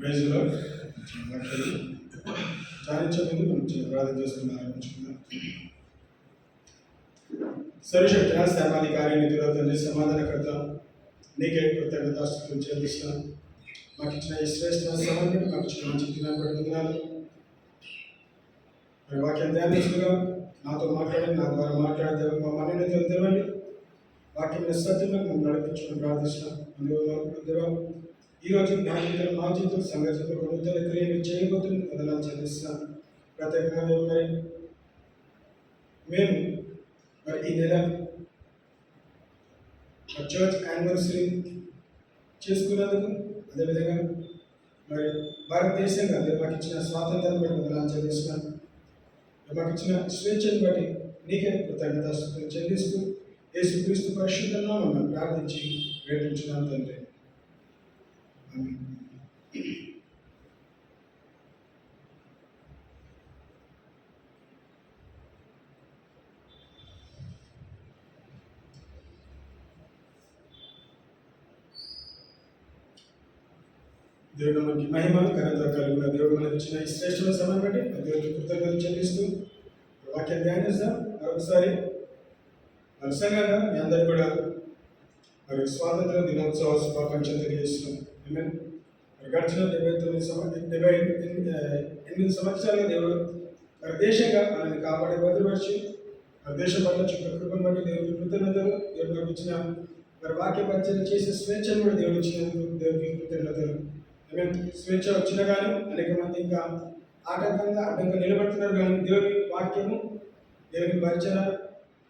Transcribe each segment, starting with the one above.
ప్రైజ్లో వాక్యాలు ధ్యానించే ముందు మనం చిన్న ప్రార్థన చేసుకుని ఆరంభించుకుందాం. సర్వశక్తిగా సర్వాధికారి నిధుల తండ్రి సమాధానకర్త నీకే కృతజ్ఞతాస్తుతులు చెల్లిస్తున్నాను. మాకు ఇచ్చిన ఈ శ్రేష్ఠమైన సమయాన్ని మాకు ఇచ్చిన మంచి దినాన్ని బట్టి వందనాలు. మరి వాక్యం ధ్యానించగా నాతో మాట్లాడి నా ద్వారా మాట్లాడే మా మనీయతలు తెరవండి. వాక్యం సత్యంగా మేము నడిపించుకుని ప్రార్థిస్తున్నాం. దేవా ఈరోజు జ్ఞానికులు మా జీవితం సంఘటనలు నూతన క్రియలు చేయబోతుంది వదనాలు చెల్లిస్తున్నాను. ప్రత్యేకంగా మరి మేము మరి ఈ నెల చర్చ్ యానివర్సరీ చేసుకున్నందుకు, అదేవిధంగా మరి భారతదేశంగా మాకు ఇచ్చిన స్వాతంత్రాన్ని బట్టి వదనాలు చెల్లిస్తున్నాను. మాకు ఇచ్చిన స్వేచ్ఛను బట్టి నీకే కృతజ్ఞతాస్తుతులు చెల్లిస్తూ యేసుక్రీస్తు పరిశుద్ధ నామమున ప్రార్థించి వేడుకుంటున్నాను తండ్రి. దేవుడు మనకి మహిమ ఘనత కలుగున. దేవుడు మనకి ఇచ్చిన ఈ శ్రేష్టమైన సమయం బట్టి దేవుడికి కృతజ్ఞతలు చెల్లిస్తూ వాక్యం ధ్యానిస్తాం. మరొకసారి సంఘంగా మీ అందరూ కూడా మరి స్వాతంత్ర దినోత్సవ శుభాకాంక్షలు తెలియజేస్తున్నాం. మరి గడిచిన 78 సంవత్సరాలుగా దేవుడు మరి దేశంగా మనల్ని కాపాడే భద్రపరిచి మరి దేశం పట్ల చుట్టూ కృపను బట్టి దేవుడికి కృతజ్ఞతలు. దేవుడు మనకు ఇచ్చిన మరి వాక్య పరిచయం చేసే స్వేచ్ఛను కూడా దేవుడు ఇచ్చినందుకు దేవుడికి కృతజ్ఞతలు. స్వేచ్ఛ వచ్చినా కానీ అనేక మంది ఇంకా అడ్డంగా నిలబడుతున్నారు. కానీ దేవుని వాక్యము దేవుని పరిచయం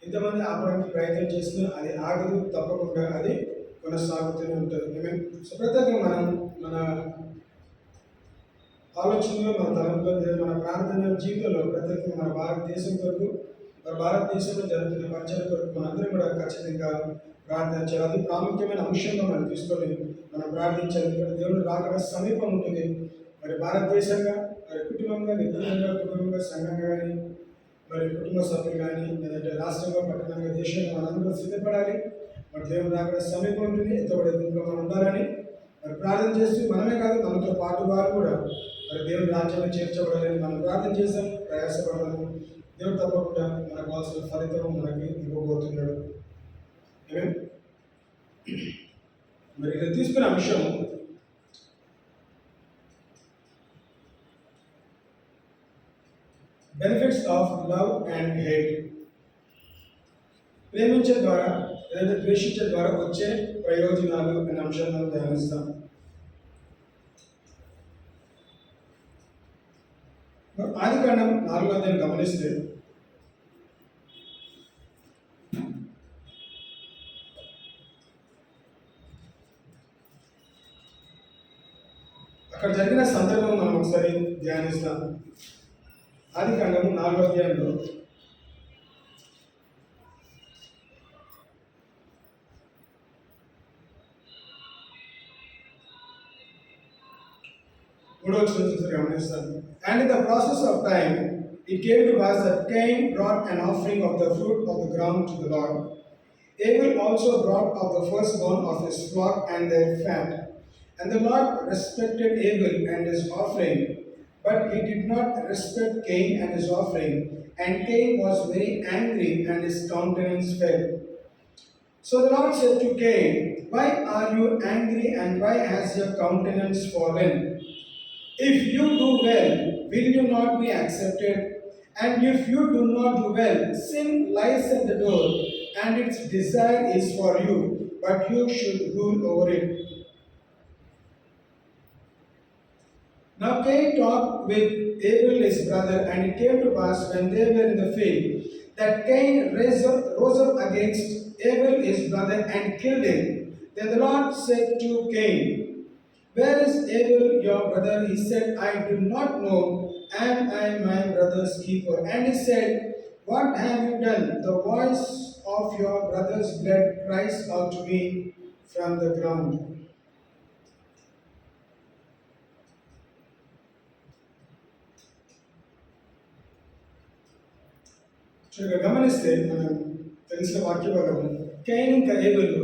ఇంతమంది ఆపడానికి ప్రయత్నం చేస్తున్నా అది ఆగదు, తప్పకుండా అది కొనసాగుతూనే ఉంటుంది. సో ప్రత్యేకంగా మనం మన ఆలోచనలో, మన తలంపులో, మన ప్రార్థన జీవితంలో ప్రత్యేకంగా మన భారతదేశం కొరకు, మన భారతదేశంలో జరుగుతున్న పరిచయం కొరకు మనందరం కూడా ఖచ్చితంగా ప్రార్థన చేయాలి. అది ప్రాముఖ్యమైన అంశంగా మనం తీసుకొని మనం ప్రార్థించాలి. ఎందుకంటే దేవుడు రాకడ సమీపం ఉంటుంది. మరి భారతదేశంగా, మరి కుటుంబంగా, వ్యక్తిగతంగా, కుటుంబంగా, సంఘంగా కానీ, మరి కుటుంబ సభ్యులు కానీ, లేదంటే రాష్ట్రంగా, పట్టణంగా, దేశంగా మనందరూ సిద్ధపడాలి. మరి దేవుడు రాకడ సమీపం ఉంటుంది. ఎంతబడే దీంట్లో మనం ఉండాలని మరి ప్రార్థన చేస్తూ, మనమే కాదు మనతో పాటు వారు కూడా మరి దేవుని రాజ్యాన్ని చేర్చబడాలని మనం ప్రార్థన చేస్తాం, ప్రయాసపడదాము. దేవుడు తప్పకుండా మనకు కావాల్సిన ఫలితం మనకి ఇవ్వబోతున్నాడు. మరి ఇక్కడ తీసుకున్న అంశం benefits of love and hate. ప్రేమించే ద్వారా లేదా ద్వేషించే ద్వారా వచ్చే ప్రయోజనాలు అనే అంశాలను ధ్యానిస్తాం. ఆదికాండం 4వ అధ్యాయం గమనిస్తే అక్కడ జరిగిన సందర్భం మనం ఒకసారి ధ్యానిస్తాం. ఆదికాండము 4వ అధ్యాయంలో 3వ వచనం గమనిస్తాను. And in the process of time it came to pass that Cain brought an offering of the fruit of the ground to the Lord. Abel also brought of the firstborn of his flock and their fat. And the Lord respected Abel and his offering, but he did not respect Cain and his offering. And Cain was very angry, and his countenance fell. So the Lord said to Cain, Why are you angry, and why has your countenance fallen? If you do well, will you not be accepted? And if you do not do well, sin lies at the door, and its desire is for you, but you should rule over it. Now Cain talked with Abel his brother, and it came to pass when they were in the field, that Cain rose up against Abel his brother and killed him. Then the Lord said to Cain, Where is Abel your brother? He said, I do not know. Am I my brother's keeper? And he said, What have you done? The voice of your brother's blood cries out to me from the ground. గమనిస్తే మనం తెలిసిన వాక్య భాగం Kine ఇంకా Abel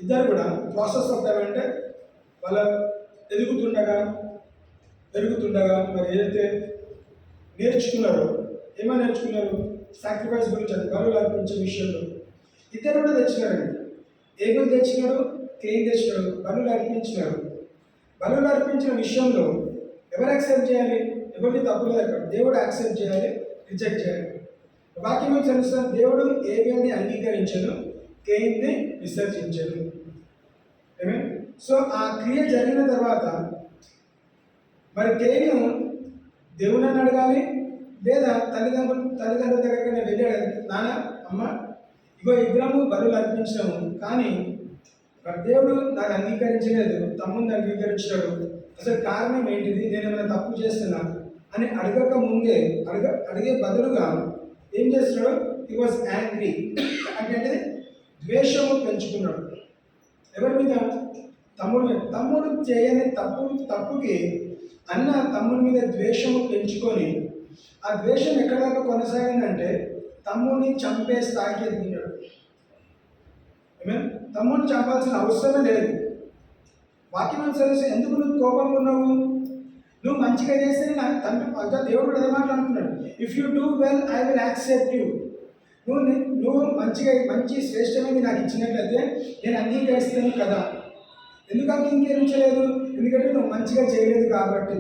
ఇద్దరు కూడా process of time అంటే వాళ్ళ ఎదుగుతుండగా పెరుగుతుండగా మరి ఏదైతే నేర్చుకున్నారో, ఏమని నేర్చుకున్నారు? సాక్రిఫైస్ గురించి, అది బలులు అర్పించే విషయంలో. ఇద్దరు కూడా తెచ్చినారండి. ఏబుల్ తెచ్చినాడు, కేయిన్ తెచ్చినాడు, బలులు అర్పించినారు. బలులు అర్పించిన విషయంలో ఎవరు యాక్సెప్ట్ చేయాలి? ఎవరిని తప్పు లేదు అక్కడ. దేవుడు యాక్సెప్ట్ చేయాలి, రిజెక్ట్ చేయాలి. వాక్యం ఏం తెలుస్తుంది? దేవుడు ఏబేల్ని అంగీకరించను, కేయిన్ని విసర్జించను. సో ఆ క్రియ జరిగిన తర్వాత మరి కేయిను దేవుని అడగాలి, లేదా తల్లిదండ్రుల దగ్గరికి నేను వెళ్ళాడు, నాన్న అమ్మ ఇగో విగ్రహము బలులు అర్పించాము, కానీ మరి దేవుడు నాకు అంగీకరించలేదు, తమ్ముడిని అంగీకరించాడు, అసలు కారణం ఏంటిది, నేను ఏమైనా తప్పు చేస్తున్నా అని అడగక ముందే అడిగే బదులుగా ఏం చేస్తున్నాడు? హి వాజ్ యాంగ్రీ. అంటే ద్వేషము పెంచుకున్నాడు. ఎవరి మీద? తమ్ముడు మీద. తమ్ముడు చేయని తప్పుకి అన్న తమ్ముడి మీద ద్వేషము పెంచుకొని, ఆ ద్వేషం ఎక్కడ దాకా కొనసాగిందంటే తమ్ముడిని చంపే స్థాయికి ఎదిగినాడు. తమ్ముడిని చంపాల్సిన అవసరమే లేదు. వాక్యం అనుసరిస్తే ఎందుకు నువ్వు కోపంగా ఉన్నావు? నువ్వు మంచిగా చేస్తే నాకు తండ్రి దేవుడు అదే మాట అంటున్నాడు, if you do well I will accept you. నువ్వు మంచి శ్రేష్టమైనది నాకు ఇచ్చినట్లయితే నేను అంగీకరిస్తాను కదా. ఎందుకు అంగీకరించలేదు? ఎందుకంటే నువ్వు మంచిగా చేయలేదు కాబట్టి.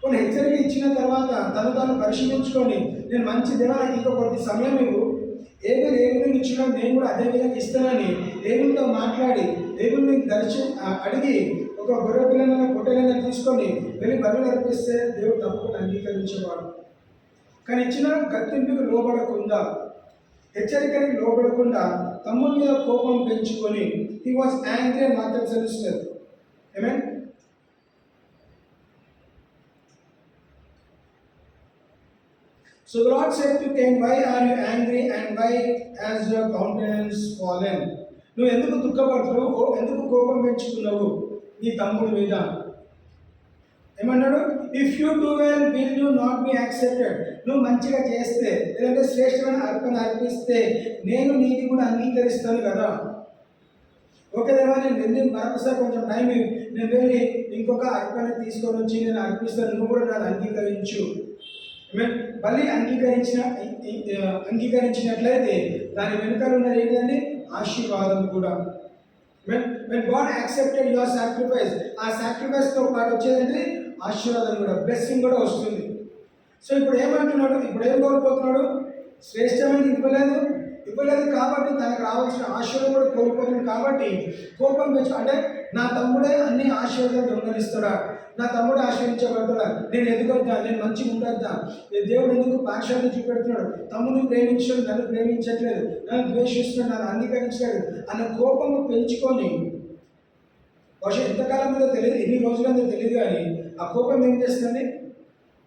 కొన్ని హెచ్చరిక ఇచ్చిన తర్వాత తాను పరిశీలించుకొని, నేను మంచి దినానికి ఇంకా కొద్ది సమయం ఇవ్వు, ఏ విధంగా ఇచ్చినా నేను కూడా అదే విధంగా ఇస్తానని దేవునితో మాట్లాడి, దేవుని అడిగి ఒక గొర్రె పిల్లలను పొట్టెలను తీసుకొని వెళ్ళి బలులు అర్పిస్తే దేవుడు తప్పకుండా అంగీకరించేవాడు. కానీ ఇచ్చిన గర్తింపుకు లోబడకుండా, హెచ్చరికలకు లోబడకుండా తమ్ముడి మీద కోపం పెంచుకొని హీ వాజ్ యాంగ్రీ అని మాత్రం తెలుస్తుంది. Amen So the Lord said to Cain, why are you angry and why has your countenance fallen? నువ్వు ఎందుకు దుఃఖపడుతున్నావు, ఎందుకు కోపం పెంచుకున్నావు నీ తమ్ముడి మీద? ఏమన్నాడు? If you do well will you not be accepted. నువ్వు మంచిగా చేస్తే, లేదంటే శ్రేష్టమైన అర్పణ అర్పిస్తే నేను నీది కూడా అంగీకరిస్తాను కదా. ఓకే దేవా, నేను వెళ్ళి మరొకసారి కొంచెం టైం నేను వెళ్ళి ఇంకొక అర్పణ తీసుకొని వచ్చి నేను అర్పిస్తాను, నువ్వు కూడా నన్ను అంగీకరించు. మళ్ళీ అంగీకరించినట్లయితే దాని వెనుకలు ఉన్నది ఏంటంటే ఆశీర్వాదం కూడా. when God accepted your sacrifice, ఆ సాక్రిఫైస్తో పాటు వచ్చేదంటే ఆశీర్వాదం కూడా, బ్లెస్సింగ్ కూడా వస్తుంది. సో ఇప్పుడు ఏమంటున్నాడు? ఇప్పుడు ఏం కోల్పోతున్నాడు? శ్రేష్టమైన ఇవ్వలేదు కాబట్టి తనకు రావాల్సిన ఆశీర్వాదం కూడా కోల్పోతుంది. కాబట్టి కోపం పెంచు, అంటే నా తమ్ముడే అన్ని ఆశీర్వాదాలు దొంగలిస్తాడా, నా తమ్ముడు ఆశ్రయించబడతాడా, నేను ఎదుగొద్దా, నేను మంచిగా ఉండొద్దా, దేవుడు ఎందుకు పార్షాలిటీ చూపెడుతున్నాడు, తమ్ముడిని ప్రేమించాడు నన్ను ప్రేమించట్లేదు, నన్ను ద్వేషిస్తున్నాడు, నన్ను అంగీకరించలేదు అన్న కోపము పెంచుకొని, బహుశా ఎంతకాలం మీద తెలియదు, ఎన్ని రోజులందో తెలియదు, కానీ ఆ కోపం ఏం చేస్తుంది?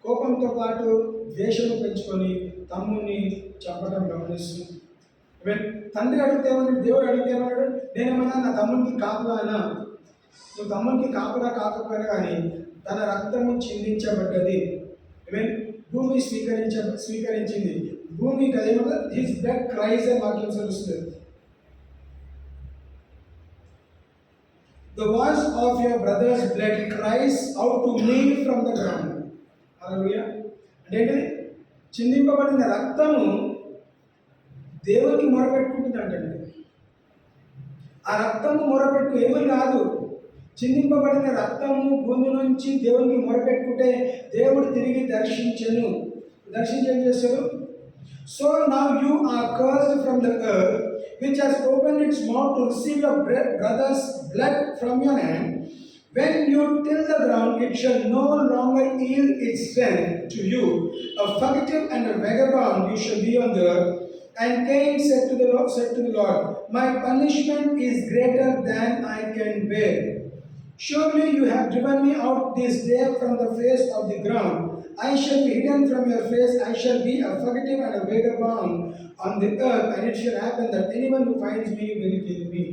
కోపంతో పాటు ద్వేషము పెంచుకొని తమ్ముడిని చంపడం గమనిస్తుంది. తండ్రి అడిగితే ఏమన్నాడు? దేవుడు అడిగితే ఏమన్నాడు? నేనేమన్నా నా తమ్మునికి కాపురానా? నువ్వు తమ్మునికి కాపురా కాకపోయినా కానీ తన రక్తము చిందించబడ్డది. భూమి స్వీకరించింది. భూమి ఏమంటుంది? హిస్ బ్లడ్ క్రైస్ అని వాక్యం తెలుస్తుంది. The voice of your brother's blood cries out to me from the ground. హల్లెలూయా. అంటే చిందింపబడిన రక్తము దేవునికి మొరపెట్టుకుంటుంది అంటండి. ఆ రక్తము మొరపెట్టు ఎవరు కాదు, చిందింపబడిన రక్తము భూమి నుంచి దేవునికి మొరపెట్టుకుంటే దేవుడు తిరిగి దర్శించను. ఏం చేశాడు? So now you are cursed from the earth which has opened its mouth to receive your brother's blood from your hand. When you till the ground, it shall no longer yield its strength to you. A fugitive and a vagabond you shall be on the earth. And Cain said to the Lord, my punishment is greater than I can bear. Surely you have driven me out this day from the face of the ground. I shall be hidden from your face. I shall be a fugitive and a vagabond on the earth. And it shall happen that anyone who finds me will kill me.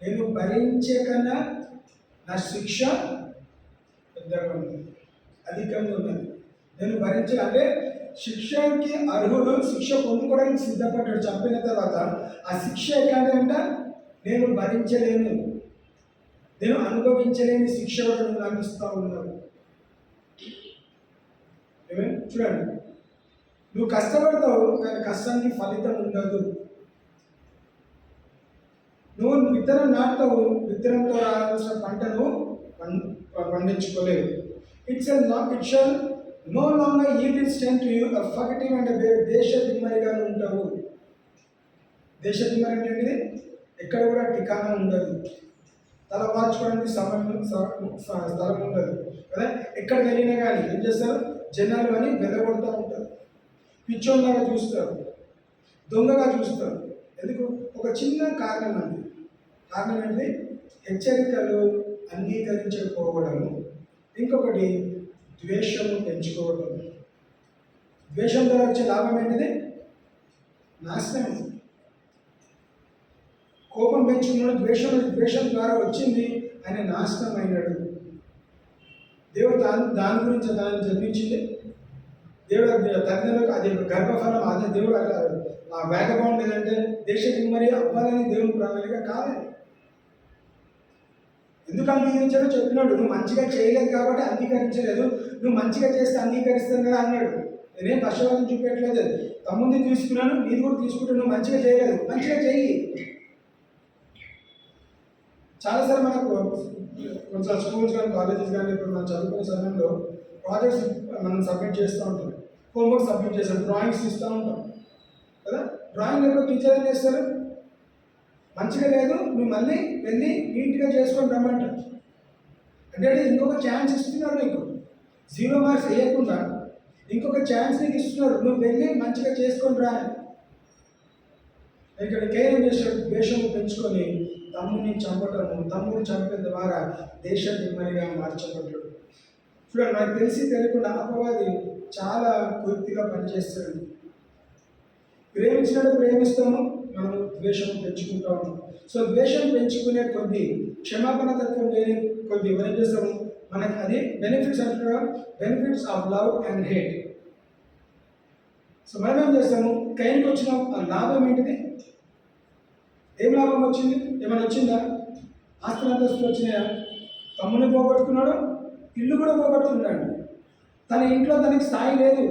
నేను భరించే కన్నా నా శిక్ష పెద్దగా ఉన్నది, అధికంగా ఉన్నది. నేను అంటే శిక్షకి అర్హుడు, శిక్ష పొందుకోవడానికి సిద్ధపడ్డాడు. చంపిన తర్వాత ఆ శిక్ష ఎట్లాంటిదంట? నేను భరించలేను. నేను అనుభవించలేని శిక్ష కూడా నువ్వు నాకు ఇస్తా ఉన్నావు. చూడండి, నువ్వు కష్టపడతావు కానీ కష్టానికి ఫలితం ఉండదు. నువ్వు విత్తనం నాటుతావు, విత్తనంతో రావాల్సిన పంటను పండించుకోలేవు. It shall no longer yield its strength to you. Fugitive అంటే దేశ దిమ్మరిగా ఉంటావు. దేశ దిమ్మరి అంటే ఏంటిది? ఎక్కడ కూడా ఠికానా ఉండదు, తల వాల్చుకోవడానికి స్థలం ఉండదు కదా. ఎక్కడ వెళ్ళినా కానీ ఏం చేస్తారు? జనాలు అని వెదగొడుతూ ఉంటారు, పిచ్చోళ్ళగా చూస్తారు, దొంగగా చూస్తారు. ఎందుకు? ఒక చిన్న కారణం అండి. కారణం ఏంటి? హెచ్చరికలు అంగీకరించకపోవడము, ఇంకొకటి ద్వేషము పెంచుకోవడం. ద్వేషం ద్వారా వచ్చే లాభం ఏంటిది? నాశనం. కోపం పెంచుకున్నాడు, ద్వేషం ద్వారా వచ్చింది ఆయన నాశనం అయినాడు. దేవుడు దాని గురించి దాన్ని జన్మించింది. దేవుడు తల్లిదండ్రులకు అది గర్భఫలం, అదే దేవుడు అట్లా వేగబాండ్ లేదంటే దేశ దిమ్మరి అవ్వాలని దేవుని ప్రణాళిక కాలేదు. ఎందుకు అంగీకరించాడో చెప్పినాడు. నువ్వు మంచిగా చేయలేదు కాబట్టి అంగీకరించలేదు, నువ్వు మంచిగా చేస్తే అంగీకరిస్తాను కదా అన్నాడు. నేనేం పక్షవాదం చూపెట్టలేదు. తమ్ముడిని తీసుకున్నాను, నీది కూడా తీసుకుంటాను. నువ్వు మంచిగా చేయలేదు, మంచిగా చెయ్యి. చాలాసార్లు మనకు కొంచెం స్కూల్స్ కానీ కాలేజెస్ కానీ ఇప్పుడు మనం చదువుకునే సమయంలో ప్రాజెక్ట్స్ మనం సబ్మిట్ చేస్తూ ఉంటాం, హోంవర్క్ సబ్మిట్ చేస్తాం, డ్రాయింగ్స్ ఇస్తూ ఉంటాం కదా. డ్రాయింగ్ ఎప్పుడు టీచర్ ఏం చేస్తారు? మంచిగా లేదు, నువ్వు మళ్ళీ వెళ్ళి నీట్గా చేసుకొని రమ్మంటారు. అంటే ఇంకొక ఛాన్స్ ఇస్తున్నారు నీకు. 0 మార్క్స్ వేయకుండా ఇంకొక ఛాన్స్ నీకు ఇస్తున్నారు, నువ్వు వెళ్ళి మంచిగా చేసుకొని రా. ఇక్కడ కేరం చేసాడు, ద్వేషము పెంచుకొని తమ్ముడిని చంపటము, తమ్ముడిని చంపే ద్వారా దేశ దిమ్మరిగా మార్చబడ్డాడు. చూడండి, మనకు తెలియకుండా అపవాది చాలా పూర్తిగా పనిచేస్తాడు. ప్రేమించినట్టు ప్రేమిస్తాము, మనము ద్వేషం పెంచుకుంటా ఉన్నాం. సో ద్వేషం పెంచుకునే కొద్ది, క్షమాపణ తత్వం లేని కొద్ది ఏం చేస్తాము? మనకి అది బెనిఫిట్స్ అంటున్నాం, benefits of love and hate. So మనం ఏం చేస్తాము? కైన్కి వచ్చిన లాభం ఏంటిది? ఏం లాభం వచ్చింది? ఏమైనా వచ్చిందా? ఆస్తులు అంతస్తులు వచ్చినాయా? తమ్ముని పోగొట్టుకున్నాడు, ఇల్లు కూడా పోగొట్టుకున్నాడు. తన ఇంట్లో తనకి స్థాయి లేదు.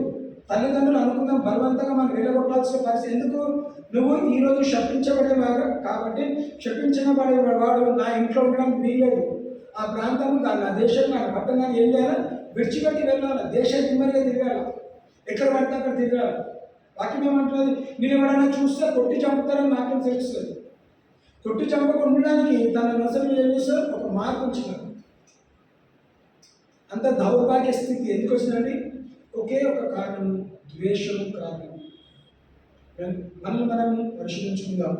తల్లిదండ్రులు అనుకుందాం బలవంతంగా మనకు వెళ్ళగొట్టాల్సిన పరిస్థితి. ఎందుకు? నువ్వు ఈరోజు శపించబడేవాడు కాబట్టి, శపించబడేవాడు నా ఇంట్లో ఉండడానికి వీల్లేదు. ఆ ప్రాంతం, నా దేశం, నా పట్టణాన్ని ఏం చేయాలి? విడిచిపెట్టి వెళ్ళాలి, దేశ దిమ్మరిగా తిరగాలి, ఎక్కడ పడితే అక్కడ తిరగాలి. వాక్యం ఏమంటుంది? మీరు ఎవరైనా చూస్తే కొట్టి చంపుతారని వాక్యం తెలుస్తుంది. కొట్టి చంపక ఉండడానికి తన నొసలు ఏం చేస్తారు? ఒక మార్పు ఉంచినారు. అంత దౌర్భాగ్య స్థితి ఎందుకు వచ్చిందండి? ఒకే ఒక కారణం, ద్వేషం కారణం. మనము పరిశీలించుకుందాం,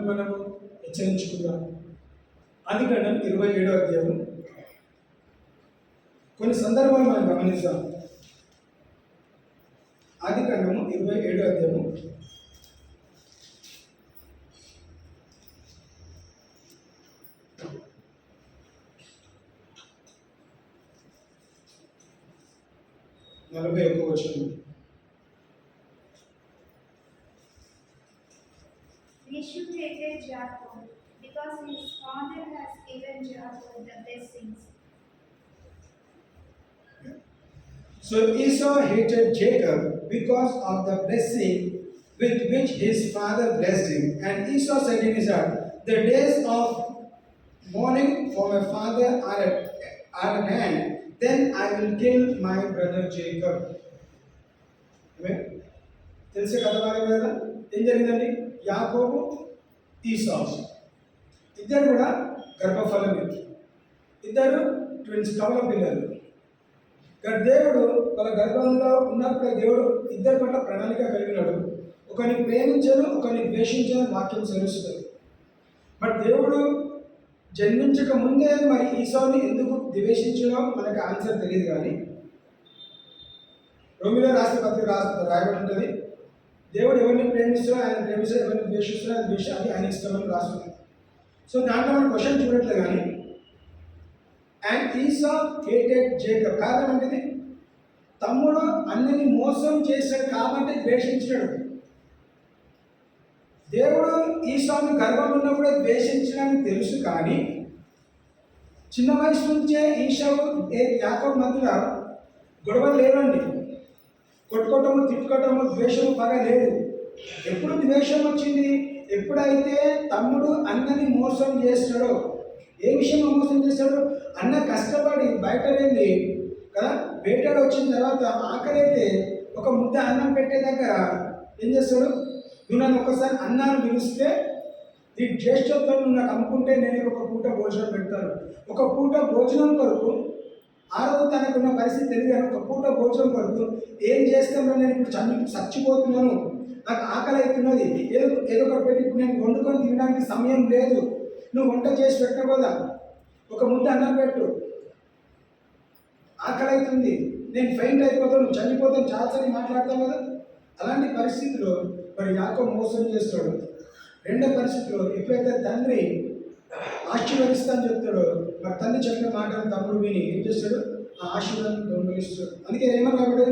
మనము హెచ్చరించుకుందాం. ఆదికాండం 27వ అధ్యాయం కొన్ని సందర్భాలు మనం గమనిస్తాం. ఆదికాండము 27వ అధ్యాయము 41వ వచనం. Esau hated Jacob because his father has given Jacob the blessings. So Esau hated Jacob because of the blessing with which his father blessed him. And Esau said in his heart, the days of mourning for my father are at hand. Then I will kill my brother Jacob. తెలిసే కథ బాగా కదా. ఏం జరిగిందండి? యాకోబు, ఈసా ఇద్దరు కూడా గర్భఫలం, ఇద్దరు ట్విన్స్, కవల పిల్లలు. దేవుడు వాళ్ళ గర్భంలో ఉన్నప్పుడు దేవుడు ఇద్దరి పట్ల ప్రణాళిక కలిగినాడు. ఒకరిని ప్రేమించను, ఒకరిని ద్వేషించను వాక్యం తెలుస్తుంది. బట్ దేవుడు జన్మించక ముందే మరి ఈసాని ఎందుకు ద్వేషించడో మనకు ఆన్సర్ తెలియదు. కానీ రోమిలో రాసిన పత్రిక రాయబడి ఉంటుంది, దేవుడు ఎవరిని ప్రేమిస్తారో ఆయన ప్రేమిస్తారో, ఎవరిని ద్వేషిస్తారో అది ద్వేషం, అది ఆయన ఇష్టమని రాస్తుంది. సో దాంట్లో మనం క్వశ్చన్ చూడట్లేదు. కానీ అండ్ ఈసా హేటెడ్ జేకబ్. కారణం ఏంటిది? తమ్ముడు అన్నని మోసం చేశాడు కాబట్టి ద్వేషించాడు. దేవుడు ఈసాను గర్భం ఉన్నప్పుడే ద్వేషించడానికి తెలుసు, కానీ చిన్న వయసు నుంచే ఈశావు యాకోబు మధ్యలో గొడవలు లేవండి. కొట్టుకోవటము, తిట్టుకోవటము, ద్వేషము పగ లేదు. ఎప్పుడు ద్వేషం వచ్చింది? ఎప్పుడైతే తమ్ముడు అన్నని మోసం చేస్తాడో. ఏ విషయంలో మోసం చేస్తాడు? అన్న కష్టపడి బయట వెళ్ళి కదా వేటాడు వచ్చిన తర్వాత ఆకలైతే ఒక ముద్ద అన్నం పెట్టే దగ్గర ఏం చేస్తాడు? నువ్వు నన్ను ఒకసారి అన్నాన్ని పిలిస్తే ఈ జ్యేష్ఠత్వం నువ్వు నాకు అమ్ముకుంటే నేను ఒక పూట భోజనం పెడతాను. ఒక పూట భోజనం కొరకు ఆ రోజు తనకున్న పరిస్థితి తెలియదు. ఒక పూట భోజనం కొరకు ఏం చేస్తానో, నేను ఇప్పుడు చచ్చిపోతున్నాను, నాకు ఆకలి అవుతున్నది, ఏదో ఒకటి పెట్టి ఇప్పుడు నేను వండుకొని తినడానికి సమయం లేదు, నువ్వు వంట చేసి పెట్టకూడదా, ఒక ముద్ద అన్నం పెట్టు, ఆకలి అవుతుంది, నేను ఫెయింట్ అయిపోతాను, నువ్వు చనిపోతాను, చాలాసార్లు మాట్లాడతావు కదా. అలాంటి పరిస్థితిలో మరి యాకోబు మోసం చేస్తాడు. రెండో పరిస్థితిలో ఎప్పుడైతే తండ్రి ఆశీర్వదిస్తానని చెప్తాడో, మరి తండ్రి చెప్పిన మాటలు తమ్ముడు విని ఏం చేస్తాడు? ఆ ఆశీర్వాదం దొంగిలిస్తాడు. అందుకే ఏమని కాబట్టి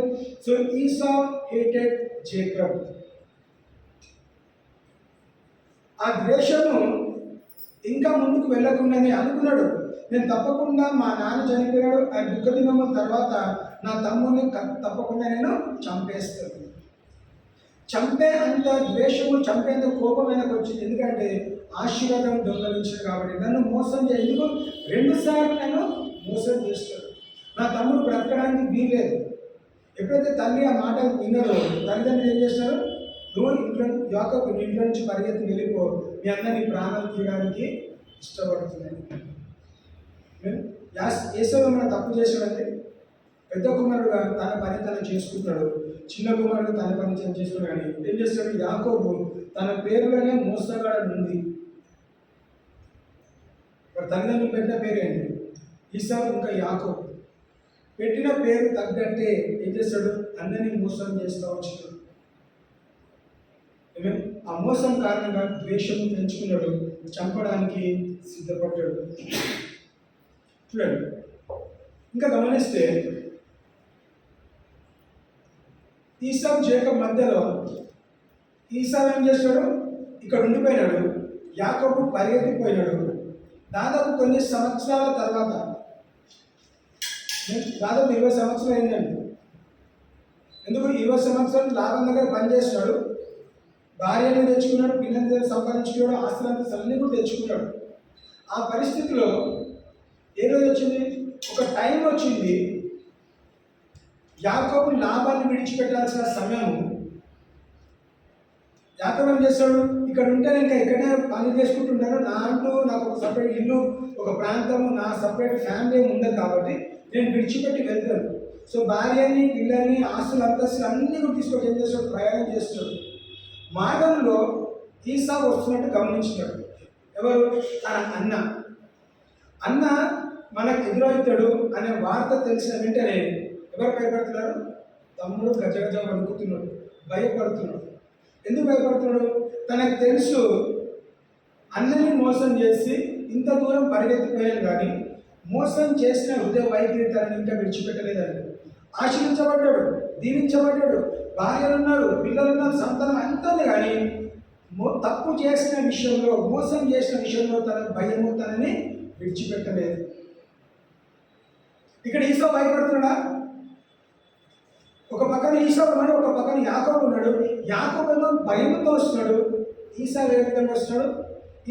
సో ఈసా హేటెడ్ జేకబ్. ఆ ద్వేషము ఇంకా ముందుకు వెళ్ళకుండానే అనుకున్నాడు, నేను తప్పకుండా మా నాన్న చనిపోయాడు, ఆ దుఃఖ దినము తర్వాత నా తమ్ముడిని తప్పకుండా నేను చంపేస్తాను. చంపే అంత ద్వేషము, చంపేంత కోపం ఆయనకు వచ్చింది. ఎందుకంటే ఆశీర్వాదం దొంగలించాడు కాబట్టి. నన్ను మోసం ఎందుకు 2 సార్లు నన్ను మోసం చేస్తాడు, నా తమ్ముడు బ్రతకడానికి వీల్లేదు. ఎప్పుడైతే తల్లి ఆ మాటలు విన్నారో తల్లిదండ్రులు ఏం చేస్తారు? నువ్వు యాకోబు ఇంట్లో నుంచి పరిగెత్తి వెళ్ళిపో, మీ అన్న నీ ప్రాణాలు తీయడానికి ఇష్టపడుతున్నాను. ఏసావు మనం తప్పు చేసాడంటే పెద్ద కుమారుడు తన పని తను చేసుకుంటాడు, చిన్న కుమారుడు తన పని తను చేసుకున్నాడు. కానీ ఏం చేస్తాడు? యాకోబు తన పేరులోనే మోసగాడని ఉంది. తల్లిదండ్రులు పెట్టిన పేరు ఏంటి? ఈసావు ఇంకా యాకోబు. పెట్టిన పేరు తగ్గట్టే ఏం చేస్తాడు? అన్నని మోసం చేస్తూ వచ్చాడు. ఆ మోసం కారణంగా ద్వేషం పెంచుకున్నాడు, చంపడానికి సిద్ధపడ్డాడు. చూడండి, ఇంకా గమనిస్తే ఈసావు జేకబ్ మధ్యలో ఈసావు ఏం చేస్తాడు? ఇక్కడ ఉండిపోయినాడు, యాకోబు పరిగెత్తిపోయినాడు. దాదాపు కొన్ని సంవత్సరాల తర్వాత, దాదాపు 20 సంవత్సరాలు అయిందండి. ఎందుకు 20 సంవత్సరాలు లాభం దగ్గర పనిచేస్తున్నాడు, భార్యను తెచ్చుకున్నాడు, పిల్లల్ని సంపాదించుకున్నాడు, ఆస్తులంతా అన్నీ కూడా తెచ్చుకున్నాడు. ఆ పరిస్థితిలో ఏ రోజు వచ్చింది? ఒక టైం వచ్చింది, యాకోబు లాభాన్ని విడిచిపెట్టాల్సిన సమయం. యాకోబు ఏం చేస్తాడు? ఇక్కడ ఉంటే ఇంకా ఇక్కడనే పని చేసుకుంటుంటాను, నా అంటూ నాకు ఒక సపరేట్ ఇల్లు, ఒక ప్రాంతము, నా సపరేట్ ఫ్యామిలీ ఉండదు కాబట్టి నేను విడిచిపెట్టి వెళ్తాను. సో భార్యని, పిల్లల్ని, ఆస్తులు, అంతస్తులు అన్నీ కూడా తీసుకొని ఏం చేస్తాడు? ప్రయాణం చేస్తాడు. మార్గంలో ఈసావు వస్తున్నట్టు గమనించినాడు. ఎవరు? తన అన్న మనకు ఎదురవుతాడు అనే వార్త తెలిసిన వెంటనే ఎవరు భయపడుతున్నారు? తమ్ముడు గజగజ వణుకుతున్నాడు, భయపడుతున్నాడు. ఎందుకు భయపడుతున్నాడు? తనకు తెలుసు అన్నని మోసం చేసి ఇంత దూరం పరిగెత్తిపోయాను, కానీ మోసం చేసిన హృదయ వైఖరి తనని ఇంకా విడిచిపెట్టలేదని. ఆశీర్వించబడ్డాడు, దీవించబడ్డాడు, భార్యలున్నారు, పిల్లలున్నారు, సంతానం అంతా, కానీ తప్పు చేసిన విషయంలో, మోసం చేసిన విషయంలో తన భయము తనని విడిచిపెట్టలేదు. ఇక్కడ ఈసావు భయపడుతున్నాడా? ఒక పక్కన ఈసావు ఉన్నాడు, ఒక పక్కన యాకోబు ఉన్నాడు. యాకోబు భయంతో వస్తున్నాడు, ఈసావు ఏ విధంగా వస్తున్నాడు?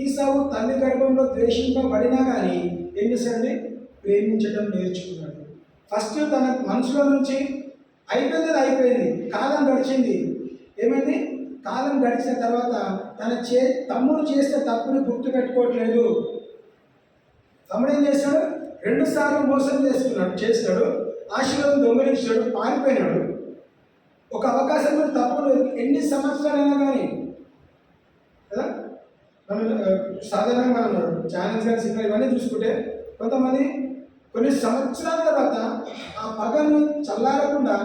ఈసావు తల్లి గర్భంలో ద్వేషింపబడినా కానీ ఏం చేశాడండి? ప్రేమించడం నేర్చుకున్నాడు. ఫస్ట్ తన మనసులో నుంచి అయిపోయింది, కాలం గడిచింది. ఏమైంది? కాలం గడిచిన తర్వాత తన తమ్ముడు చేస్తే తప్పుని గుర్తుపెట్టుకోవట్లేదు. తమ్ముడు ఏం చేస్తాడు? 2 సార్లు మోసం చేస్తాడు, ఆశీర్వాదం దొంగిలించాడు, పారిపోయినాడు. ఒక అవకాశం కూడా తప్పులు ఎన్ని సంవత్సరాలైనా కానీ కదా. మనం సాధారణంగా మనం ఛానల్స్ కానీ సినిమా ఇవన్నీ చూసుకుంటే కొంతమంది కొన్ని సంవత్సరాల తర్వాత ఆ పగను చల్లారకుండా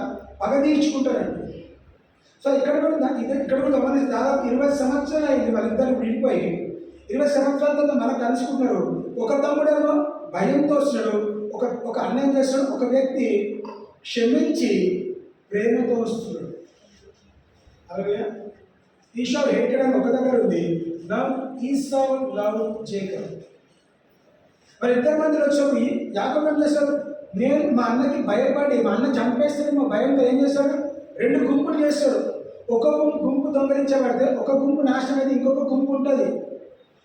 పగ తీర్చుకుంటారండి. సో ఇక్కడ కూడా గమనిస్తే దాదాపు 20 సంవత్సరాలు అయింది వాళ్ళిద్దరు విడిపోయి. 20 సంవత్సరాల తర్వాత మనకు కలుసుకుంటున్నారు. ఒక తమ్ముడేమో భయంతో వస్తున్నాడు, ఒక అన్యాయం చేస్తాడు, ఒక వ్యక్తి క్షమించి ప్రేమతో వస్తున్నాడు. అలాగే ఈసావ్ హేటెడ్ అని ఒక దగ్గర ఉంది. Now Esau love Jacob. మరి ఇద్దరు మందిలో వచ్చి యాకోబు ఏం చేశాడు? నేను మా అన్నకి భయపడి మా అన్న చంపేస్తే మా భయంతో ఏం చేశాడు? రెండు గుంపులు చేస్తాడు. ఒక గుంపు దొంగలించబడితే ఒక గుంపు నాశనం అయితే ఇంకొక గుంపు ఉంటుంది.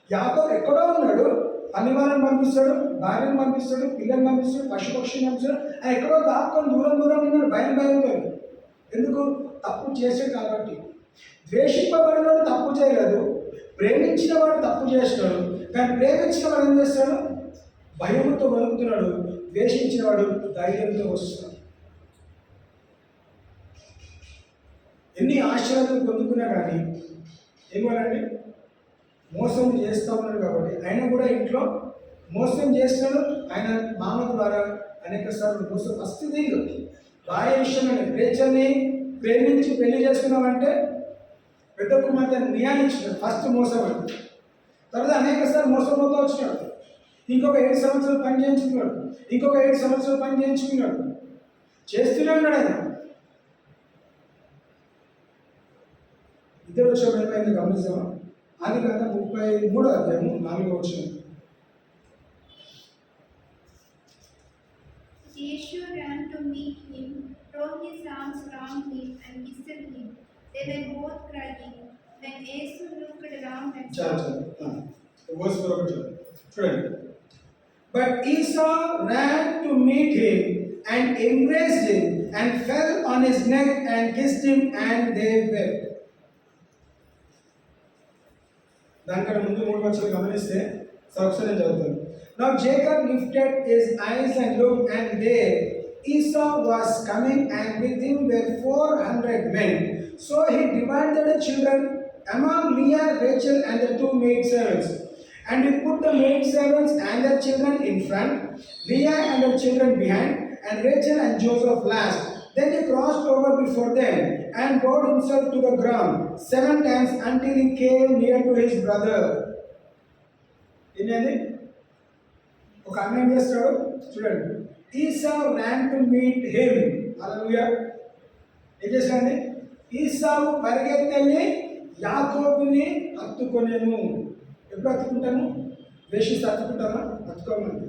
యాకోబు ఎక్కడో ఉన్నాడు, పని వాళ్ళని పంపిస్తాడు, భార్యను పంపిస్తాడు, పిల్లల్ని పంపిస్తాడు, పశుపక్షిని పంపిస్తాడు. ఆయన ఎక్కడో దాక్కొని దూరం దూరం ఉన్నాడు భయంతో. ఎందుకు? తప్పు చేసాడు కాబట్టి. ద్వేషింపబడినవాడు తప్పు చేయలేదు, ప్రేమించిన వాడు తప్పు చేస్తున్నాడు. కానీ ప్రేమించిన వాడు ఏం చేస్తాడు? భయంతో వణుకుతున్నాడు. ద్వేషించిన వాడు ధైర్యంతో వస్తున్నాడు. ఎన్ని ఆశీర్వాదాలు పొందుకున్నా కానీ ఏమోనండి, మోసం చేస్తూ ఉన్నాడు కాబట్టి ఆయన కూడా ఇంట్లో మోసం చేస్తున్నాడు. ఆయన మామ ద్వారా అనేక సార్లు మోసం. ఫస్ట్ థింగ్ భార్య విషయంలో రేచల్ని ప్రేమించి పెళ్లి చేసుకున్నామంటే పెద్ద కుమార్తె నియానించినాడు. ఫస్ట్ మోసం అని. తర్వాత అనేక సార్లు మోసపోతూ వచ్చినాడు. ఇంకొక 7 సంవత్సరాలు పని చేయించుకున్నాడు, ఇంకొక 7 సంవత్సరాలు పని చేయించుకున్నాడు. చేస్తూనే ఉన్నాడు ఆయన. ఇద్దరు వచ్చేప్పుడు ఏమైంది గమనిస్తామా? అది కాక 33వ అధ్యాయము 4వ వచనం. Yeshua ran to meet him, threw his arms around him, and kissed him. They were both crying. When Yeshua looked around and verse 4 చూడండి. But Esau ran to meet him and embraced him and fell on his neck and kissed him, and they wept. దానికన్నా ముందు 3 వచనాలు గమనిస్తే ఒకసారి నేను చదువుతాను. Now Jacob lifted his eyes and looked, and there Esau was coming, and with him were 400 men. So he divided the children among Leah, Rachel, and the 2 maidservants. And he put the maidservants and their children in front, Leah and her children behind, and Rachel and Joseph last. Then he crossed over before them and bowed himself to the ground 7 times until he came near to his brother. ఏంటండి? ఒక అన్న ఏం చేస్తాడు చూడండి. ఈసావ్ ran to meet him. హల్లెలూయా. ఏం చేశాడండి? ఈసావు పరిగెత్తెళ్ళి యాకోబుని హత్తుకొనేను. ఎప్పుడు హత్తుకుంటాను? ద్వేషిస్తే హత్తుకుంటామా? హత్తుకోమని.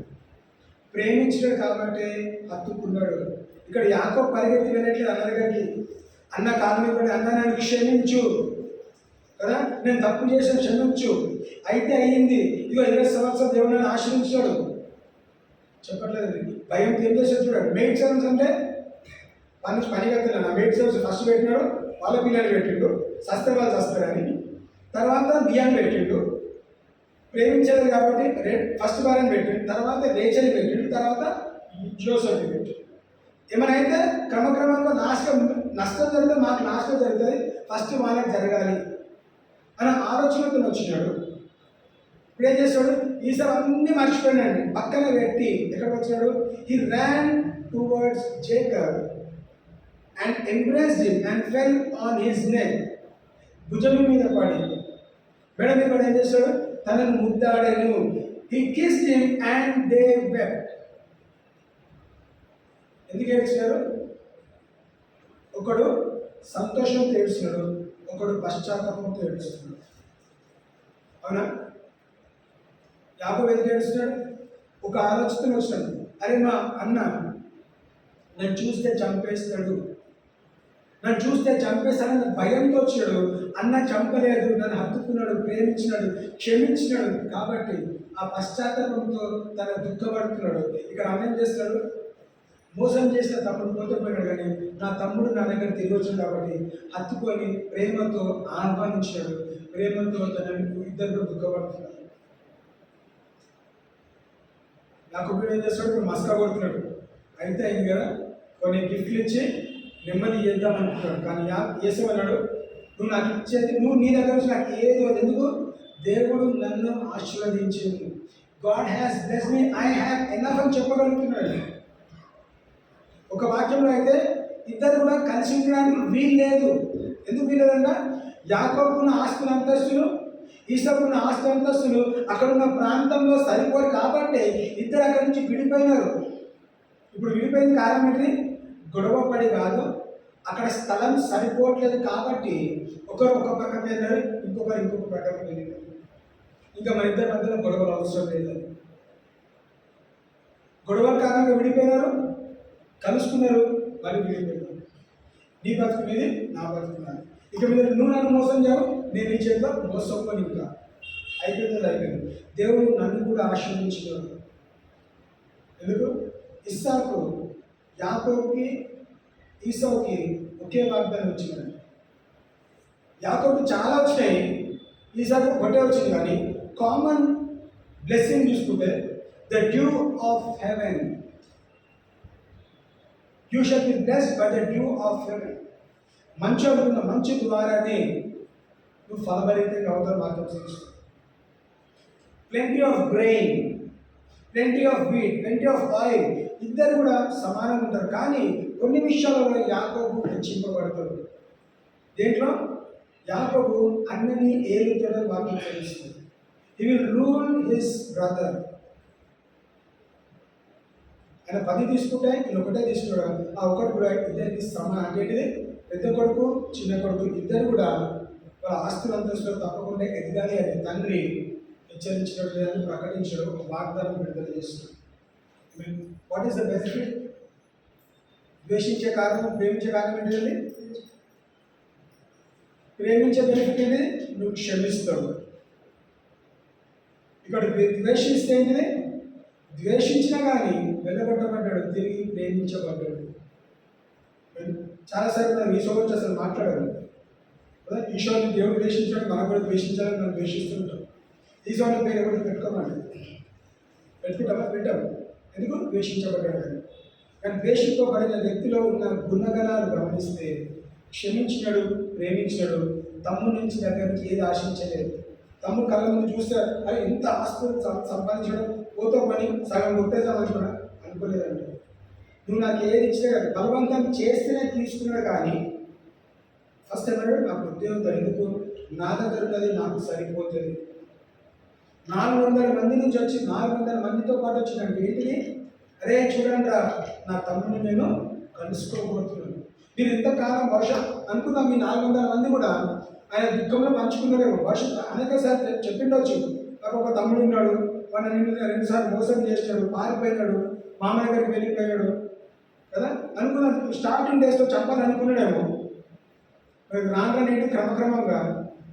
ప్రేమించాడు కాబట్టి హత్తుకున్నాడు. ఇక్కడ యాకోబు పరిగెత్తి వెళ్ళట్లేదు అన్న దగ్గరికి. అన్న కాలు మీద పడి, అన్న నన్ను క్షమించు కదా, నేను తప్పు చేశాను క్షమించు. అయితే అయ్యింది. ఇదిగో 20 సంవత్సరాలు దేవుడు నన్ను ఆశ్రయించాడు. చెప్పట్లేదు. భయంతో ఏం చేశాడు చూడండి. మెయిడ్ సర్వెంట్స్ అంటే పని కడుతున్నాను. మెయిడ్ సర్వెంట్స్ ఫస్ట్ పెట్టినాడు, వాళ్ళ పిల్లలు పెట్టిండు, సస్తే వాళ్ళు సస్తారని. తర్వాత బియ్యాన్ని పెట్టిండు. ప్రేమించాడు కాబట్టి ఫస్ట్ భార్యను పెట్టిండు, తర్వాత రేచల్ని పెట్టిండు, తర్వాత జోసెఫ్ని పెట్టిండు. ఏమైనా అయితే క్రమక్రమంగా నష్టం జరిగితే మాకు నాశనం జరుగుతుంది, ఫస్ట్ వాళ్ళకి జరగాలి అనే ఆలోచనతో వచ్చినాడు. ఇప్పుడు ఏం చేస్తాడు? ఈసారి అన్నీ మర్చిపోయాడండి, పక్కన పెట్టి ఎక్కడికి వచ్చాడు? He ran towards Jacob and embraced him and fell on his neck. భుజం మీద పడి, మెడ మీద పడి ఏం చేస్తాడు? తనను ముద్దాడాను. He kissed him and they wept. ఎందుకు ఏడ్చారు? ఒకడు సంతోషంతో ఏడుస్తున్నాడు, ఒకడు పశ్చాత్తాపంతో ఏడుస్తున్నాడు. అవునా? యాకోబు ఎందుకు ఏడుస్తున్నాడు? ఒక ఆలోచన వచ్చినాడు. అరే మా అన్న నన్ను చూస్తే చంపేస్తాడు, నన్ను చూస్తే చంపేస్తాడని భయంతో వచ్చాడు. అన్న చంపలేదు, నన్ను హత్తుకున్నాడు, ప్రేమించినాడు, క్షమించినాడు. కాబట్టి ఆ పశ్చాత్తాపంతో తన దుఃఖపడుతున్నాడు. ఇక్కడ అన్నం చేస్తాడు, మోసం చేసిన తమ్ముడు పోతే పోయినాడు, కానీ నా తమ్ముడు నా దగ్గర తిరిగి వచ్చాడు కాబట్టి హత్తుకొని ప్రేమతో ఆహ్వానించాడు. ప్రేమతో తనను ఇద్దరు దుఃఖపడుతున్నాడు. యాకోబు ఏం చేస్తాడు? ఇప్పుడు మస్కా కొడుతున్నాడు. అయితే అయింది కదా, కొన్ని గిఫ్ట్లు ఇచ్చి నెమ్మది చేద్దాం అనుకుంటాడు. కానీ యేసు అన్నాడు, నువ్వు నాకు ఇచ్చేది, నువ్వు నీ దగ్గర నుంచి నాకు ఏది వద్దు. ఎందుకు? దేవుడు నన్ను ఆశీర్వదించింది. God has blessed me, I have enough అని చెప్పగలుగుతున్నాడు. ఒక వాక్యంలో అయితే ఇద్దరు కూడా కలిసి ఉండడానికి వీలు లేదు. ఎందుకు వీలేదంట? యాకోబుకున్న ఆస్తుల అంతస్తులు, ఈసాకున్న ఆస్తి అంతస్తులు అక్కడున్న ప్రాంతంలో సరిపోరు కాబట్టి ఇద్దరు అక్కడి నుంచి విడిపోయినారు. ఇప్పుడు విడిపోయిన కారణం ఏంటి? గొడవ పడి కాదు, అక్కడ స్థలం సరిపోవట్లేదు కాబట్టి ఒకరు ఒక ప్రక్కన వెళ్ళారు, ఇంకొకరు ఇంకొక ప్రక్కన వెళ్ళారు. ఇంకా మన ఇద్దరి మధ్యలో గొడవలు అవసరం లేదు. గొడవల కారణంగా విడిపోయినారు, కలుసుకున్నారు, మళ్ళీ విడిపోయినారు. నీ బతుకు మీది, నా బతుకున్నాను. ఇక మీద నువ్వు నన్ను మోసం చేయవు, నేను నీ చేతిలో మోసపోని. ఇంకా అయిపోయింది. దేవుడు నన్ను కూడా ఆశీర్వదించినాడు. ఎందుకు? ఇస్సాకు యాకోబుకి ఈసావుకి ఒకే వాగ్దానం వచ్చిందండి. యాకోబుకి చాలా వచ్చినాయి, ఈసాకు ఒకటే వచ్చింది. కానీ కామన్ బ్లెస్సింగ్ చూసుకుంటే the due of haven, you shall be blessed by the due of haven. మంచి అనుకున్న మంచి ద్వారానే నువ్వు ఫలభరితంగా అవుతావు. మాత్రం తెలుసు. Plenty of grain, plenty of wheat, plenty of oil, ఇద్దరు కూడా సమానంగా ఉంటారు. కానీ కొన్ని విషయాలలో యాకోబు హెచ్చింపబడతాడు. దేంట్లో? యాకోబు అన్నని ఏలుతాడని వాక్యం తెలుస్తుంది. He will rule his brother. ఆయన 10 తీసుకుంటే ఈయన ఒకటే తీసుకున్నాడు. ఆ ఒకటి కూడా ఇద్దరికి సమానం. అంటే ఏంటిది? పెద్ద కొడుకు చిన్న కొడుకు ఇద్దరు కూడా వాళ్ళ ఆస్తులు అంతస్తులు తప్పకుండా ఎదగాలి అని తండ్రి హెచ్చరించినట్టు అని ప్రకటించడం, ఒక వాగ్దానం విడుదల చేస్తున్నాడు. What is the benefit? ద్వేషించే కారణం, ప్రేమించే కారణం ఏంటిది? ప్రేమించే బెనిఫిట్ ఏంటి? నువ్వు క్షమిస్తావు. ఇక్కడ ద్వేషిస్తే ఏంటిది? ద్వేషించినా కానీ వెళ్ళగొట్టబడ్డాడు, తిరిగి ప్రేమించబడ్డాడు. చాలాసార్లు మనం ఈశో గురించి అసలు మాట్లాడారు కదా. ఈశోని దేవుడు ద్వేషించాడు, మనం కూడా ద్వేషించాలని మనం ద్వేషిస్తుంటాం. ఈశోని పేరు ఎవరు పెట్టుకోమండి, పెట్టాము. ఎందుకు? ద్వేషించబడ్డాడు అని. కానీ ద్వేషింపబడిన వ్యక్తిలో ఉన్న గుణగణాలు గమనిస్తే క్షమించినాడు, ప్రేమించినాడు, తమ్ముడి నుంచి దగ్గర నుంచి ఏది ఆశించలేదు. తమ్ముడు కళ్ళ ముందు చూస్తే అది ఎంత ఆస్తులు సంపాదించడం, పోతో పని సగం కొట్టేద్దామని కూడా అనుకోలేదండి. నువ్వు నాకు ఏది ఇచ్చినా కాదు, బలవంతం చేస్తేనే తీసుకున్నాడు. కానీ ఫస్ట్ అన్నాడు, నాకు ఉద్యోగం ఎందుకు, నా దగ్గర ఉన్నది నాకు సరిపోతుంది. 400 మంది నుంచి వచ్చి 400 మందితో పాటు వచ్చినాడు. ఏంటిది? అరే చూడండి రా, నా తమ్ముడిని నేను కలుసుకోబోతున్నాను. మీరు ఇంతకాలం వర్షం అనుకున్నా, మీ 400 మంది కూడా ఆయన దుఃఖంలో పంచుకున్నారేమో. వర్షం అనేకసారి చెప్పిండొచ్చు, నాకు ఒక తమ్ముడు ఉన్నాడు, వాడిని నిన్ను 2 సార్లు మోసం చేసినాడు, పారిపోయినాడు, మామయ్య దగ్గరికి వెళ్ళిపోయాడు కదా అనుకున్నాను. స్టార్టింగ్ డేస్లో చెప్పాలనుకున్నాడేమో. రానేటి క్రమక్రమంగా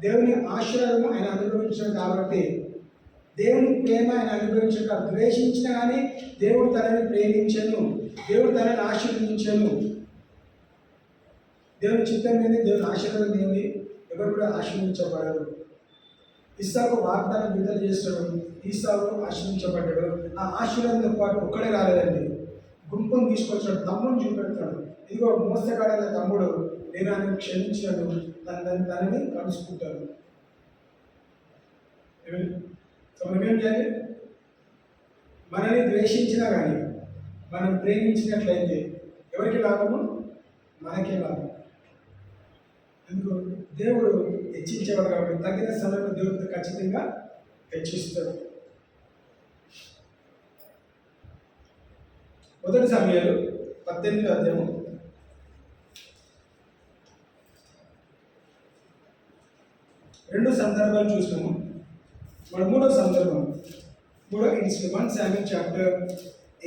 దేవుని ఆశీర్వాదం ఆయన అనుభవించాడు. కాబట్టి దేవుని ప్రేమ ఆయన అనుభవించాడు. ద్వేషించినా కానీ దేవుడు తనని ప్రేమించాను, దేవుడు తనని ఆశీర్వదించాను. దేవుని చిత్తం ఏంది? దేవుని ఆశీర్వాదం ఏంది? ఎవరు కూడా ఆశీర్వించబడరు. ఇస్సాకు వాగ్దానం విడుదల చేస్తాడు, ఈసాకు ఆశీర్వించబడ్డాడు. ఆ ఆశీర్వాదంతో పాటు ఒక్కడే రాలేదండి, గుంపును తీసుకొచ్చాడు, తమ్ముడిని చూపెడతాడు. ఇదిగో మోసగాడైన తమ్ముడు, నేను ఆయన క్షమించాను, తనని కలుసుకుంటాను. సో మనం ఏం చేయాలి? మనల్ని ద్వేషించినా కానీ మనం ప్రేమించినట్లయితే ఎవరికి లాభము? మనకే లాభం. ఎందుకు? దేవుడు హెచ్చించేవాడు కాబట్టి తగిన సమయంలో దేవుడితో ఖచ్చితంగా హెచ్చిస్తాడు. 1 సమయాలు 18వ అధ్యాయం 2 సందర్భాలు చూసినాము. మన 3వ సందర్భం, 3వ ఇన్సిడెంట్, 1 Samuel chapter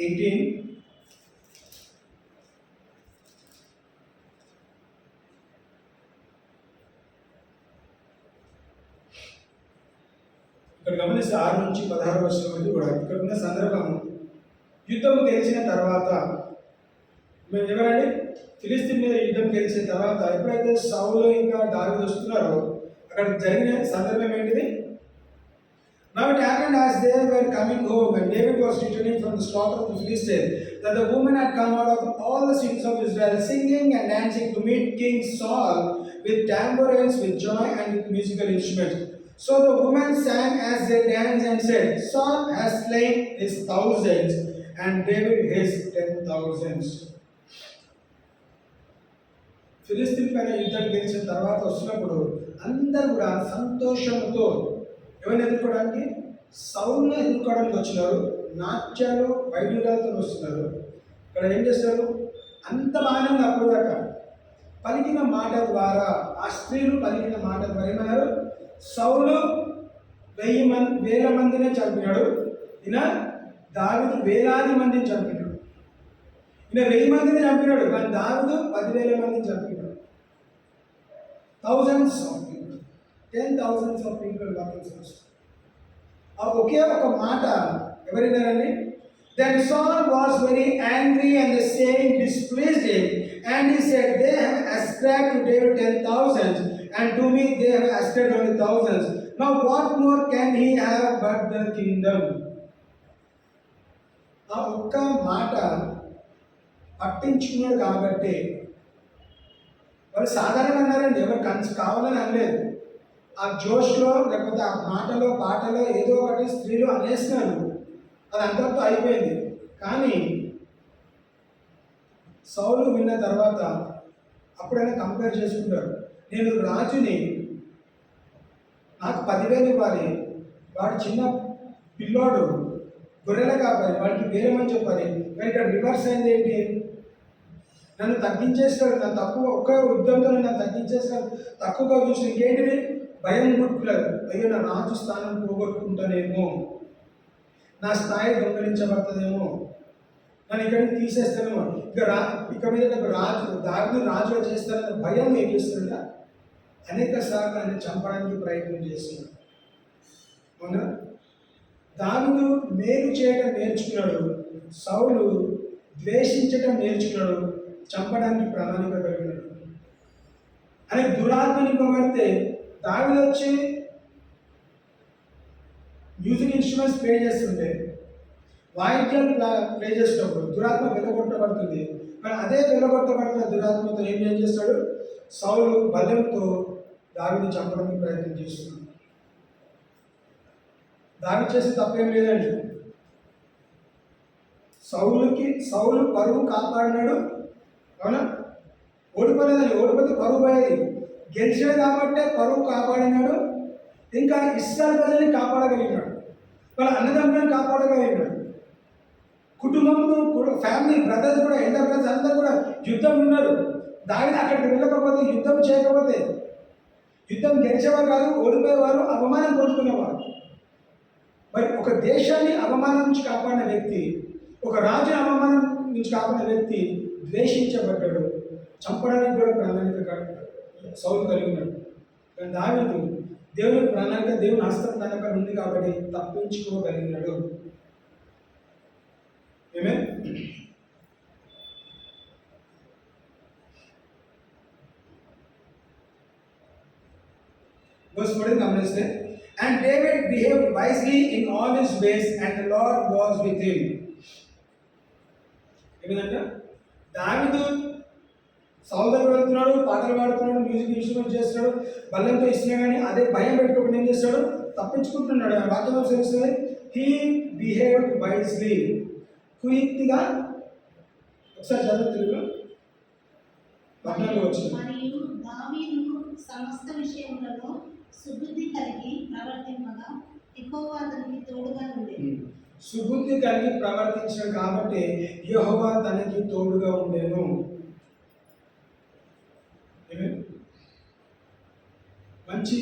18. ఇక్కడ గమనిస్తే 6 నుంచి 16 వర్షాల వరకు కూడా ఇక్కడ ఉన్న సందర్భం, యుద్ధం గెలిచిన తర్వాత, మేము ఎవరండి ఫిలిస్తీన్ మీద యుద్ధం గెలిచిన తర్వాత ఎప్పుడైతే సౌలు ఇంకా దావీదు వస్తున్నారో అక్కడ జరిగిన సందర్భం ఏంటిది? Now it happened as they were coming home and David was returning from the slaughter of the Philistines, that the women had come out of all the cities of Israel, singing and dancing to meet King Saul with tambourines, with joy and with musical instruments. So the women sang as they danced and said, Saul has slain his thousands and David his 10,000s. Philistine పైన యుద్ధం గెలిచిన తర్వాత వస్తున్నప్పుడు అందరూ కూడా సంతోషంతో ఎవరిని ఎదుర్కోవడానికి? సౌల్ని ఎదుర్కోవడానికి వచ్చినారు. నాట్యాలు వైద్యులతో వస్తున్నారు. ఇక్కడ ఏం చేస్తారు? అంత బాగానే ఉంది అప్పుడు దాకా. పలికిన మాట ద్వారా, ఆ స్త్రీలు పలికిన మాట ద్వారా ఏమన్నారు? సౌలు వేల మందినే చంపినాడు, ఈయన దావీదు వేలాది మందిని చంపినాడు. ఈయన 1000 మందిని చంపినాడు, కానీ దావీదు 10,000 మందిని చంపినాడు. Thousands of people, 10,000s of people walking. ఆ ఒకే ఒక మాట ఎవరినారండి? Then Saul was very angry and the saying displeased him, and he said, they have ascribed to David 10,000s, and to me they have ascribed only thousands. Now what more can he have but the kingdom? ఆ ఒక్క మాట పట్టించుకున్నాడు కాబట్టి వాళ్ళు సాధారణంగా అన్నారండి, ఎవరు కావాలని అనలేదు. ఆ జోష్లో లేకపోతే ఆ మాటలో పాటలో ఏదో ఒకటి స్త్రీలు అనేసినారు, అది అంతటితో అయిపోయింది. కానీ సౌలు విన్న తర్వాత అప్పుడైనా కంపేర్ చేసుకుంటారు. నేను రాజుని, నాకు 10,000 ఇవ్వాలి, వాడు చిన్న పిల్లోడు గొర్రెలు కావాలి, వాడికి వేరేమని చెప్పాలి. కానీ ఇక్కడ రివర్స్ అయింది ఏంటి? నన్ను తగ్గించేస్తాడు, నా తక్కువ ఒక్క యుద్ధంతో నన్ను తగ్గించేస్తాడు, తక్కువగా చూసి ఇంకేంటిది భయం పుట్టులేదు. అయ్యో నా రాజు స్థానం పోగొట్టుకుంటానేమో, నా స్థాయి దొంగలించబడుతుందేమో, నన్ను ఇక్కడికి తీసేస్తానేమో, ఇక మీద దావీదు రాజుగా చేస్తానన్న భయం ఏం చేస్తుందా? అనేక సార్లు ఆయన చంపడానికి ప్రయత్నం చేస్తున్నాడు. అవునా? దావీదు మేలు చేయడం నేర్చుకున్నాడు, సౌలు ద్వేషించడం నేర్చుకున్నాడు, చంపడానికి ప్రణాళిక కలిగినాడు. అని దురాత్మ నింపబడితే దావీదు వచ్చి మ్యూజిక్ ఇన్స్ట్రుమెంట్స్ ప్లే చేస్తుంటే, వాయిద్యాలు ప్లే చేసినప్పుడు దురాత్మ వెలగొట్టబడుతుంది. కానీ అదే వెలగొట్టబడిన దురాత్మతో ఏం చేస్తాడు? సౌలు బలంతో దావీదుని చంపడానికి ప్రయత్నం చేస్తున్నాడు. దావీదు చేసే తప్పేం లేదండి. సౌలు పరువు కాపాడినాడు. అవునా? ఓడిపోలేదండి, ఓడిపోతే పరువు పోయేది. గెలిచాడు కాబట్టే పరువు కాపాడినాడు. ఇంకా ఇశ్రాయేలు ప్రజల్ని కాపాడగలిగినాడు, వాళ్ళ అన్నదమ్ములను కాపాడగలిగినాడు. కుటుంబంలో కూడా, ఫ్యామిలీ బ్రదర్స్ కూడా, ఎల్డర్ బ్రదర్స్ అందరూ కూడా యుద్ధం ఉన్నారు. దావీదు అక్కడికి వెళ్ళకపోతే, యుద్ధం చేయకపోతే, యుద్ధం గెలిచేవారు కాదు, ఓడిపోయేవారు, అవమానం పొందుకునేవారు. మరి ఒక దేశాన్ని అవమానం నుంచి కాపాడిన వ్యక్తి, ఒక రాజుని అవమానం నుంచి కాపాడిన వ్యక్తి ద్వేషించబడ్డాడు, చంపడానికి కూడా ప్రణాళిక సౌలు కలిగి ఉన్నాడు. కానీ దావీదు దేవుని ప్రణాళిక, దేవుని హస్తం తనక ఉంది కాబట్టి తప్పించుకోగలిగినాడు. ఆమేన్. verse 14 గమనిస్తే, and David behaved wisely in all his ways and the Lord was with him. ఏమిటంటే దావీదు సౌలు దగ్గర వెళ్తున్నాడు, పాటలు పాడుతున్నాడు, మ్యూజిక్ ఇన్స్ట్రుమెంట్ చేస్తున్నాడు, బలంతో ఇస్తున్నా, కానీ అదే భయం పెట్టుకోకుండా ఏం చేస్తాడు? తప్పించుకుంటున్నాడు. ఆ వాక్యం తెలుస్తుంది, హీ బిహేవ్డ్ వైజ్లీ, కుయుక్తిగా. ఒకసారి చదువుతున్నా 14 వచ్చింది. మరియు దావీదు సమస్త విషయములలో సుబుద్ధి కలిగి ప్రవర్తింపగా యెహోవా అతనికి తోడుగా ఉండేది. సుబుద్ధి కలిగి ప్రవర్తించాడు కాబట్టి యెహోవా తనకి తోడుగా ఉండేను. మంచి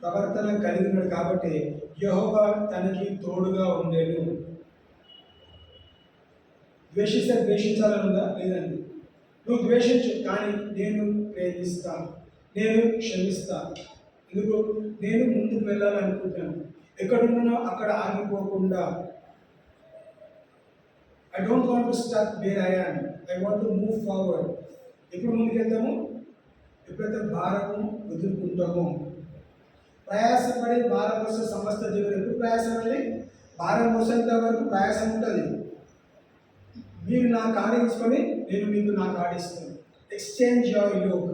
ప్రవర్తన కలిగినాడు కాబట్టి యెహోవా తనకి తోడుగా ఉండేను. ద్వేషిస్తే ద్వేషించాలని ఉందా? లేదండి. నువ్వు ద్వేషించు, కానీ నేను ప్రేమిస్తా, నేను క్షమిస్తా. ఎందుకు? నేను ముందుకు వెళ్ళాలనుకుంటాను, ఎక్కడున్నానో అక్కడ ఆగిపోకుండా. I don't want to stuck where I am, I want to move forward. ఎప్పుడు ముందుకెళ్తాము? ఎప్పుడైతే భారము వదులుకుంటామో. ప్రయాసపడి భారం కోసం సమస్త జీవులు. ఎప్పుడు ప్రయాసపడి భారం మోసేంత వరకు ప్రయాసం ఉంటుంది. మీరు నాకు ఆడించుకొని నేను మీకు నాకు ఆడిస్తాను. Exchange your Yog.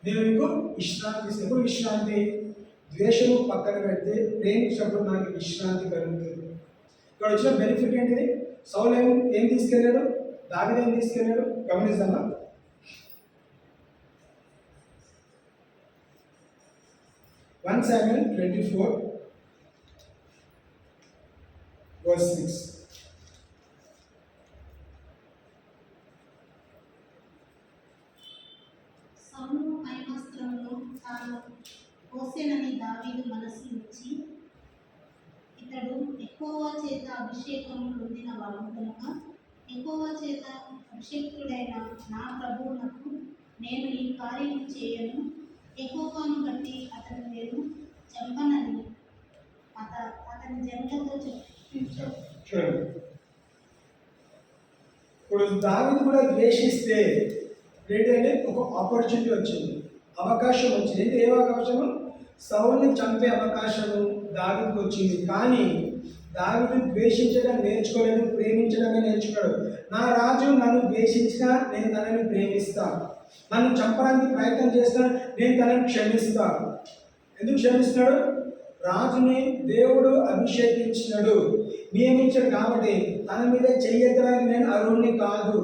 నేను మీకు విశ్రాంతి ఇస్తాను. ఎప్పుడు విశ్రాంతి? ద్వేషము పక్కన పెడితే ప్రేమించినప్పుడు నాకు విశ్రాంతి కలుగుతుంది. ఇక్కడ వచ్చిన బెనిఫిట్ ఏంటిది? సౌలు ఏం తీసుకెళ్ళాడు? దావీదు ఏం తీసుకెళ్ళాడు? గమనిస్తామా? 1 Samuel 24 verse 6. మనసు ఇచ్చి, ఇతడు యెహోవా చేత అభిషేకం పొందినవాడు కనుక యెహోవా చేత అభిషేకుడైన నా ప్రభువునకు నేను ఈ కార్యం చేయను, యెహోవాను బట్టి అతను నేను చంపనని అతని జనులతో చూడండి, ఇప్పుడు దావీదు కూడా ద్వేషిస్తే ఏంటంటే ఒక ఆపర్చునిటీ వచ్చింది, అవకాశం వచ్చింది. ఏంటి ఏ అవకాశము? సౌల్ని చంపే అవకాశము దావీదుకు వచ్చింది. కానీ దావీదు ద్వేషించడం నేర్చుకోలేదు, ప్రేమించడమే నేర్చుకున్నాడు. నా రాజు నన్ను ద్వేషించినా నేను తనని ప్రేమిస్తాను, నన్ను చంపడానికి ప్రయత్నం చేసినా నేను తనని క్షమిస్తాను. ఎందుకు క్షమిస్తున్నాడు? రాజుని దేవుడు అభిషేకించినాడు, నియమించాడు కాబట్టి తన మీద చెయ్యెత్తడానికి నేను అర్హుణ్ణి కాదు.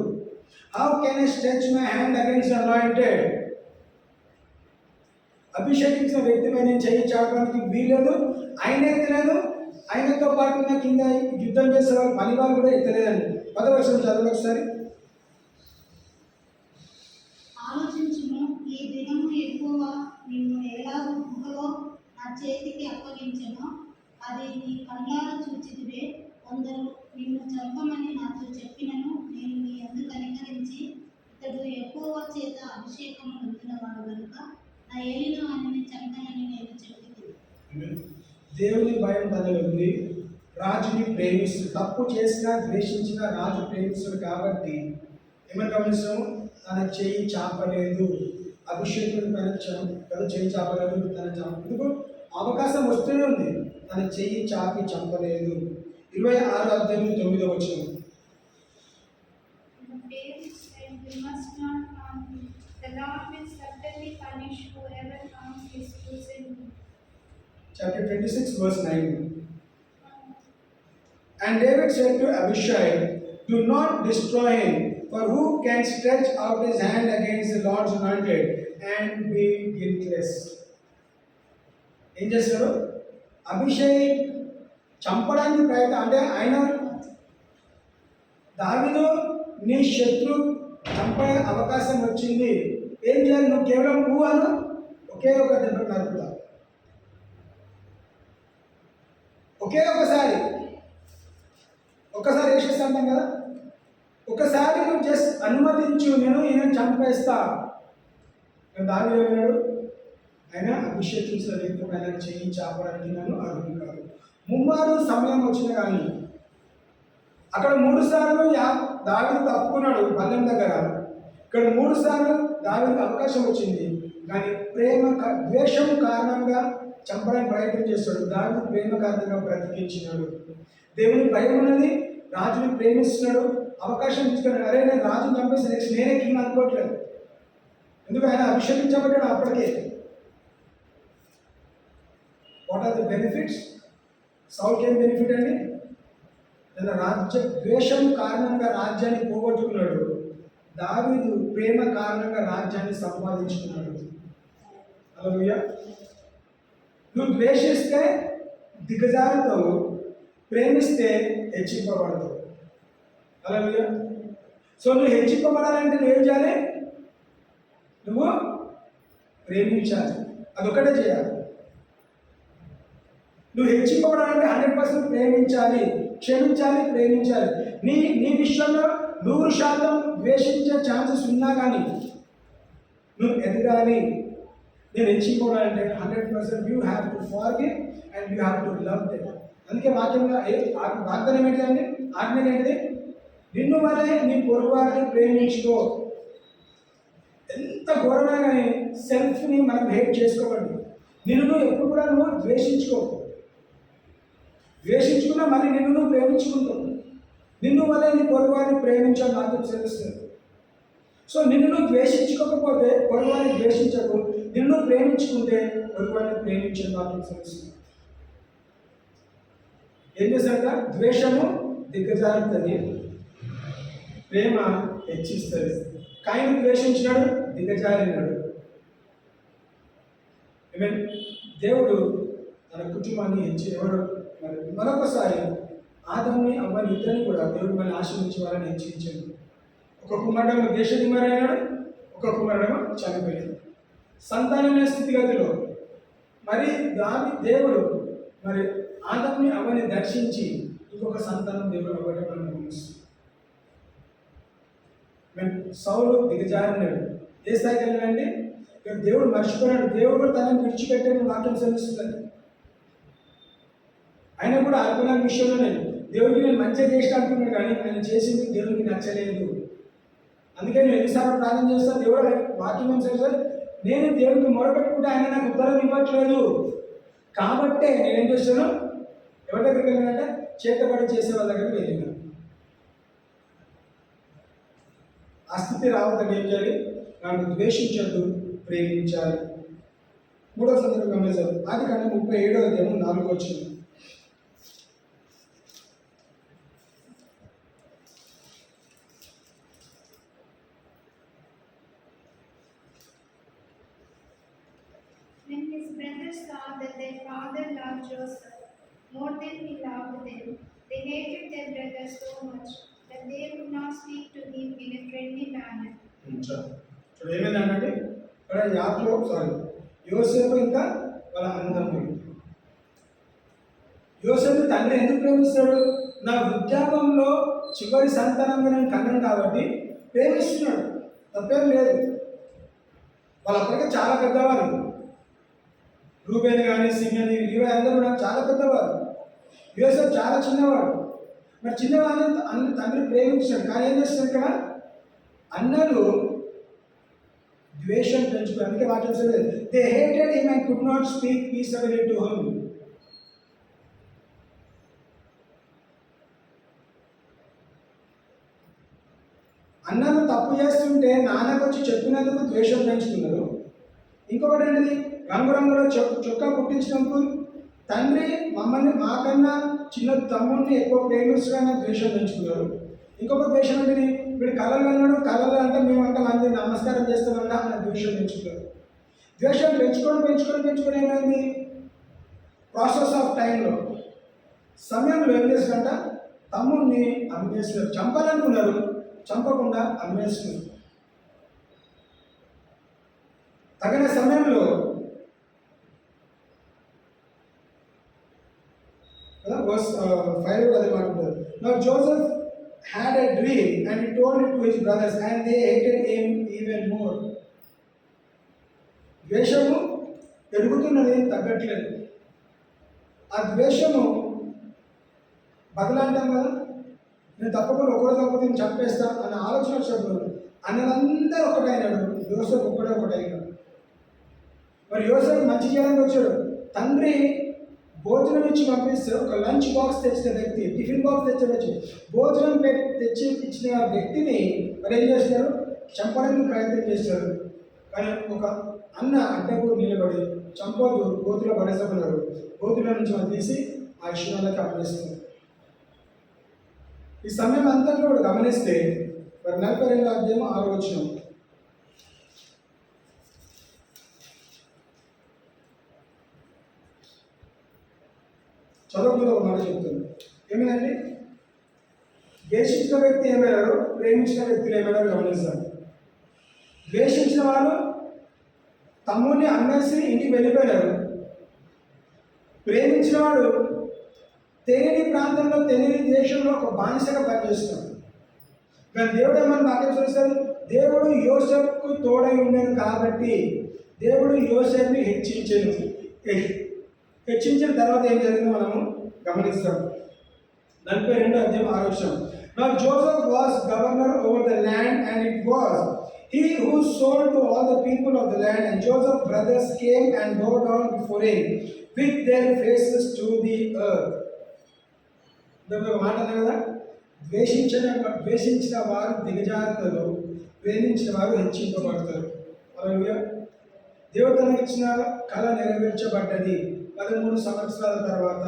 How can I stretch my hand against anointed? అభిషేకించిన వ్యక్తిపై నేను చెయ్యి చాపడానికి వీలేదు. ఆయన ఎత్తలేదు, ఆయనతో పాటు ఉన్న కింద యుద్ధం చేసే వాళ్ళు పని వాళ్ళు కూడా ఎత్తలేదండి. 10వ వచనం చదవండి ఒకసారి. ఆలోచించుము, ఈ దినము యెహోవా నిన్ను ఎలాగూ గుహలో నా చేతికి అప్పగించెనో అది నీ కళ్ళారా చూచితివే. కొందరు నిన్ను చంపమని నాతో చెప్పినను నేను నీ యందు కనికరించి ఇతడు యెహోవా చేత అభిషేకం పొందినవాడు కనుక నా ఏలిన వానిని చంపనని నేను చెప్పితిని. దేవుని భయం తనలో ఉంది, రాజుని ప్రేమిస్తుంది. తప్పు చేసినా ద్వేషించినా రాజు ప్రేమిస్తుంది కాబట్టి ఏమని గమనిస్తాము? తన చెయ్యి చాపలేదు. అభిషేకుడు తన చెయ్యి చాపలేదు, ఎందుకు? అవకాశం వస్తూనే ఉంది, తన చెయ్యి చాపి చంపలేదు. 26వ అధ్యాయం 9వ వచనం. David said, "We must not harm him. The Lord will certainly punish whoever harms his chosen one." Chapter 26, verse 9. And David said to Abishai, "Do not destroy him, for who can stretch out his hand against the Lord's anointed and be guiltless?" ఏం చేస్తారు? అభిషేక్ చంపడానికి ప్రయత్నం, అంటే ఆయన దావీదు నీ శత్రు చంపే అవకాశం వచ్చింది, ఏం చేయాలి? నువ్వు కేవలం అను, ఒకే ఒక దెబ్బ నరుకుతా, ఒకే ఒకసారి వేసేస్తాం కదా. ఒకసారి నువ్వు జస్ట్ అనుమతించు, నేను ఈయన చంపేస్తా. దావీదు ఏమన్నాడు? ఆయన అభిషేకించిన వ్యక్తి ఆయన చెయ్యి చాపడానికి నన్ను అర్హుడు కాదు. ముమ్మారు సమయం వచ్చిన కానీ అక్కడ 3 సార్లు దావీదు తప్పుకున్నాడు బల్లెం దగ్గర. ఇక్కడ 3 సార్లు దావీదుకు అవకాశం వచ్చింది, కానీ ద్వేషం కారణంగా చంపడానికి ప్రయత్నం చేస్తాడు. దావీదు ప్రేమ కారణంగా బ్రతికించినాడు. దేవుని భయం ఉన్నది, రాజుని ప్రేమిస్తున్నాడు, అవకాశం ఇచ్చుకున్నాడు. అరే నేను రాజుని చంపేసి నెక్స్ట్ నేనే కింగ్ అనుకోవట్లేదు, ఎందుకు? ఆయన అభిషేకించబడ్డాడు అప్పటికే. What are the benefits? సౌల్కి ఏం బెనిఫిట్ అండి? తన రాజ్య ద్వేషం కారణంగా రాజ్యాన్ని పోగొట్టుకున్నాడు. దావీదు ప్రేమ కారణంగా రాజ్యాన్ని సంపాదించుకున్నాడు. హల్లెలూయా. నువ్వు ద్వేషిస్తే దిగజారుతావు, ప్రేమిస్తే హెచ్చింపబడతావు. హల్లెలూయా. సో నువ్వు హెచ్చింపబడాలంటే నువ్వు ఏం చేయాలి? నువ్వు ప్రేమించాలి, అదొకటే చేయాలి. నువ్వు హెచ్చింపబడాలంటే 100% ప్రేమించాలి, క్షమించాలి, ప్రేమించాలి. నీ విషయంలో 100% ద్వేషించే ఛాన్సెస్ ఉన్నా కానీ నువ్వు ఎదగాలి. నేను హెచ్చింపబడాలంటే 100% you have to forgive and you have to love them. అందుకే వాక్యంగా వాగ్దానం ఏంటిదండి? ఆజ్ఞ ఏంటిది? నిన్ను వలె నీ పొరుగువారిని ప్రేమించుకో. ఎంత ఘోరమైన కానీ సెల్ఫ్ని మనం హేట్ చేసుకోకండి. నిన్ను ఎప్పుడు కూడా నువ్వు ద్వేషించుకున్నా మళ్ళీ నిన్ను నువ్వు ప్రేమించుకుంటావు. నిన్ను వల్ల నీ పొరుగువారిని ప్రేమించాలని నాకు తెలుస్తుంది. సో నిన్ను నువ్వు ద్వేషించుకోకపోతే పొరుగువారిని ద్వేషించకు, నిన్ను ప్రేమించుకుంటే పొరుగువారిని ప్రేమించని నాకు తెలుస్తుంది. ఏం చేశాక? ద్వేషము దిగజారుతుంది, ప్రేమ హెచ్చిస్తుంది. కాయను ద్వేషించినాడు, దిగజారినాడు. దేవుడు తన కుటుంబాన్ని హెచ్చినవాడు. మరొకసారి ఆదాముని అవ్వని ఇద్దరిని కూడా దేవుడు మళ్ళీ ఆశీర్వించి వాళ్ళని హెచ్చరించాడు. ఒక కుమారుడేమో దేశకుమారైనాడు, ఒక కుమారుడేమో చనిపోయాడు. సంతానమైన స్థితిగతిలో మరి దేవుడు మరి ఆదాముని అవని దర్శించి ఇంకొక సంతానం దేవుడు ఇవ్వడం మనం గమనిస్తాం. సౌలు దిగజారినాడు, ఏ స్థాయికి వెళ్ళాడంటే ఇక దేవుడు మర్చిపోయాడు, దేవుడు తనని విడిచిపెట్టాడు వాక్యం శ్రమిస్తుంది. ఆయన కూడా అల్పన విషయంలో దేవుడికి నేను మంచిగా చేసిన అనుకున్నాడు, కానీ ఆయన చేసింది దేవుడికి నచ్చలేదు. అందుకే నేను ఎన్నిసార్లు ప్రార్థన చేస్తాను, దేవుడు వాక్యం అనుసరిస్తాను, నేను దేవుడికి మొరపెట్టుకుంటే ఆయన నాకు ఉత్తరం ఇవ్వట్లేదు. కాబట్టే నేనేం చేస్తాను, ఎవరి దగ్గరికి వెళ్ళానంటే చేతబడి చేసే వాళ్ళ దగ్గరికి వెళ్ళినాను. ఆ స్థితి రావద్దని ఏం చేయాలి, నన్ను ద్వేషించద్దు, ప్రేమించాలి. మూడో సందర్భం గమనించాలి. ఆదికాండం 37:4 When his brothers saw that their father loved Joseph more than he loved them, they hated their brother so much that they would not speak to him in a friendly manner. ఇప్పుడు ఏమైందంటే ఇక్కడ యోసేపు ఇంకా వాళ్ళ అన్నదమ్ములు. యోసేపు తండ్రి ఎందుకు ప్రేమిస్తాడు, నా వృద్ధాపంలో చివరి సంతానంగా నేను కన్నాను కాబట్టి ప్రేమిస్తున్నాడు, తప్పేం లేదు. వాళ్ళు అప్పటికే చాలా పెద్దవారు, రూబేన్ కానీ సిమియోన్ ఇవి అందరూ నాకు చాలా పెద్దవారు, యోసేపు చాలా చిన్నవాడు. మరి చిన్నవాడిని తండ్రి ప్రేమించాడు, కానీ ఏం చేస్తాడు ఇక్కడ అన్నలు ద్వేషం పెంచుకున్నారు. అందుకే వాక్యం చదివేది, they hated him and could not speak peaceably to him. అన్నలు తప్పు చేస్తుంటే నాన్నకు వచ్చి చెప్పినందుకు ద్వేషం పెంచుకున్నారు. ఇంకొకటి ఏంటిది, రంగురంగుల చొక్కా కుట్టించినందుకు తండ్రి మమ్మల్ని మాకన్నా చిన్న తమ్ముడిని ఎక్కువ ప్రేమించడానికి ద్వేషం పెంచుకున్నారు. ఇంకొక ద్వేషం ఏంటిది, వీడు కళలు అన్నాడు, కళలు అంటే మేమంతా మంది నమస్కారం చేస్తామంట అన్న ద్వేషం పెంచుకున్నారు. ద్వేషం పెంచుకొని ఏమైంది, ప్రాసెస్ ఆఫ్ టైంలో సమయంలో ఏం చేస్తారంట, తమ్ముడిని అమ్మేస్తున్నారు. చంపాలనుకున్నారు, చంపకుండా అమ్మేస్తున్నారు. తగిన సమయంలో verse 5 అది మాట్లాడుతుంది. Now Joseph had a dream and he told it to his brothers and they hated him even more. ద్వేషము పెరుగుతున్నది, తగ్గట్లేదు. ఆ ద్వేషము బదలంటాం కదా, నేను తప్పకుండా ఒకరోజు తప్పకుండా నేను చంపేస్తా అన్న ఆలోచన వచ్చినప్పుడు అన్నలందరూ ఒకటైనాడు, యోసేపు ఒకటైనాడు. మరి యోసేపు మంచి చేయడానికి వచ్చాడు. తండ్రి భోజనం ఇచ్చి పంపిస్తే ఒక లంచ్ బాక్స్ తెచ్చిన వ్యక్తి, టిఫిన్ బాక్స్ తెచ్చి భోజనం తెచ్చి ఇచ్చిన వ్యక్తిని మరి ఏం చేస్తారు, చంపడానికి ప్రయత్నం చేస్తారు. కానీ ఒక అన్న అడ్డకు నిలబడి చంపొద్దు, గోతులో పడేసమన్నారు. గోతుల నుంచి మనం తీసి ఆ ఇష్యూలకి అప్పగిస్తారు. ఈ సమయం అంతట్లో గమనిస్తే మరి 42:6 చదువుకున్న ఒక మాట చెప్తుంది. ఏమిటండి, ద్వేషించిన వ్యక్తి ఏమైనారు, ప్రేమించిన వ్యక్తులు ఏమైనారు గమనిస్తారు. ద్వేషించిన వాళ్ళు తమ్ముడిని అమ్మేసి ఇంటికి వెళ్ళిపోయారు. ప్రేమించిన వాడు తెలియని ప్రాంతంలో, తెలియని దేశంలో ఒక బానిసగా పనిచేస్తున్నాడు. కానీ దేవుడు ఏమని వాక్యం చూస్తారు, దేవుడు యోసేపుకు తోడై ఉండేది కాబట్టి దేవుడు యోసేపుని హెచ్చించిన తర్వాత ఏం జరిగిందో మనము గమనిస్తాం. 42:6. Now Joseph was governor over the land, and it was he who sold to all the people of the land, and Joseph's brothers came and bowed down before him with their faces to the earth. ఒక మాట అన్నా కదా, ద్వేషించిన వారు దిగజారుతారు, ప్రేమించిన వారు హెచ్చింపబడతారు. హల్లెలూయా. దేవుడు తనకు ఇచ్చిన కళ నెరవేర్చబడ్డది. 13 సంవత్సరాల తర్వాత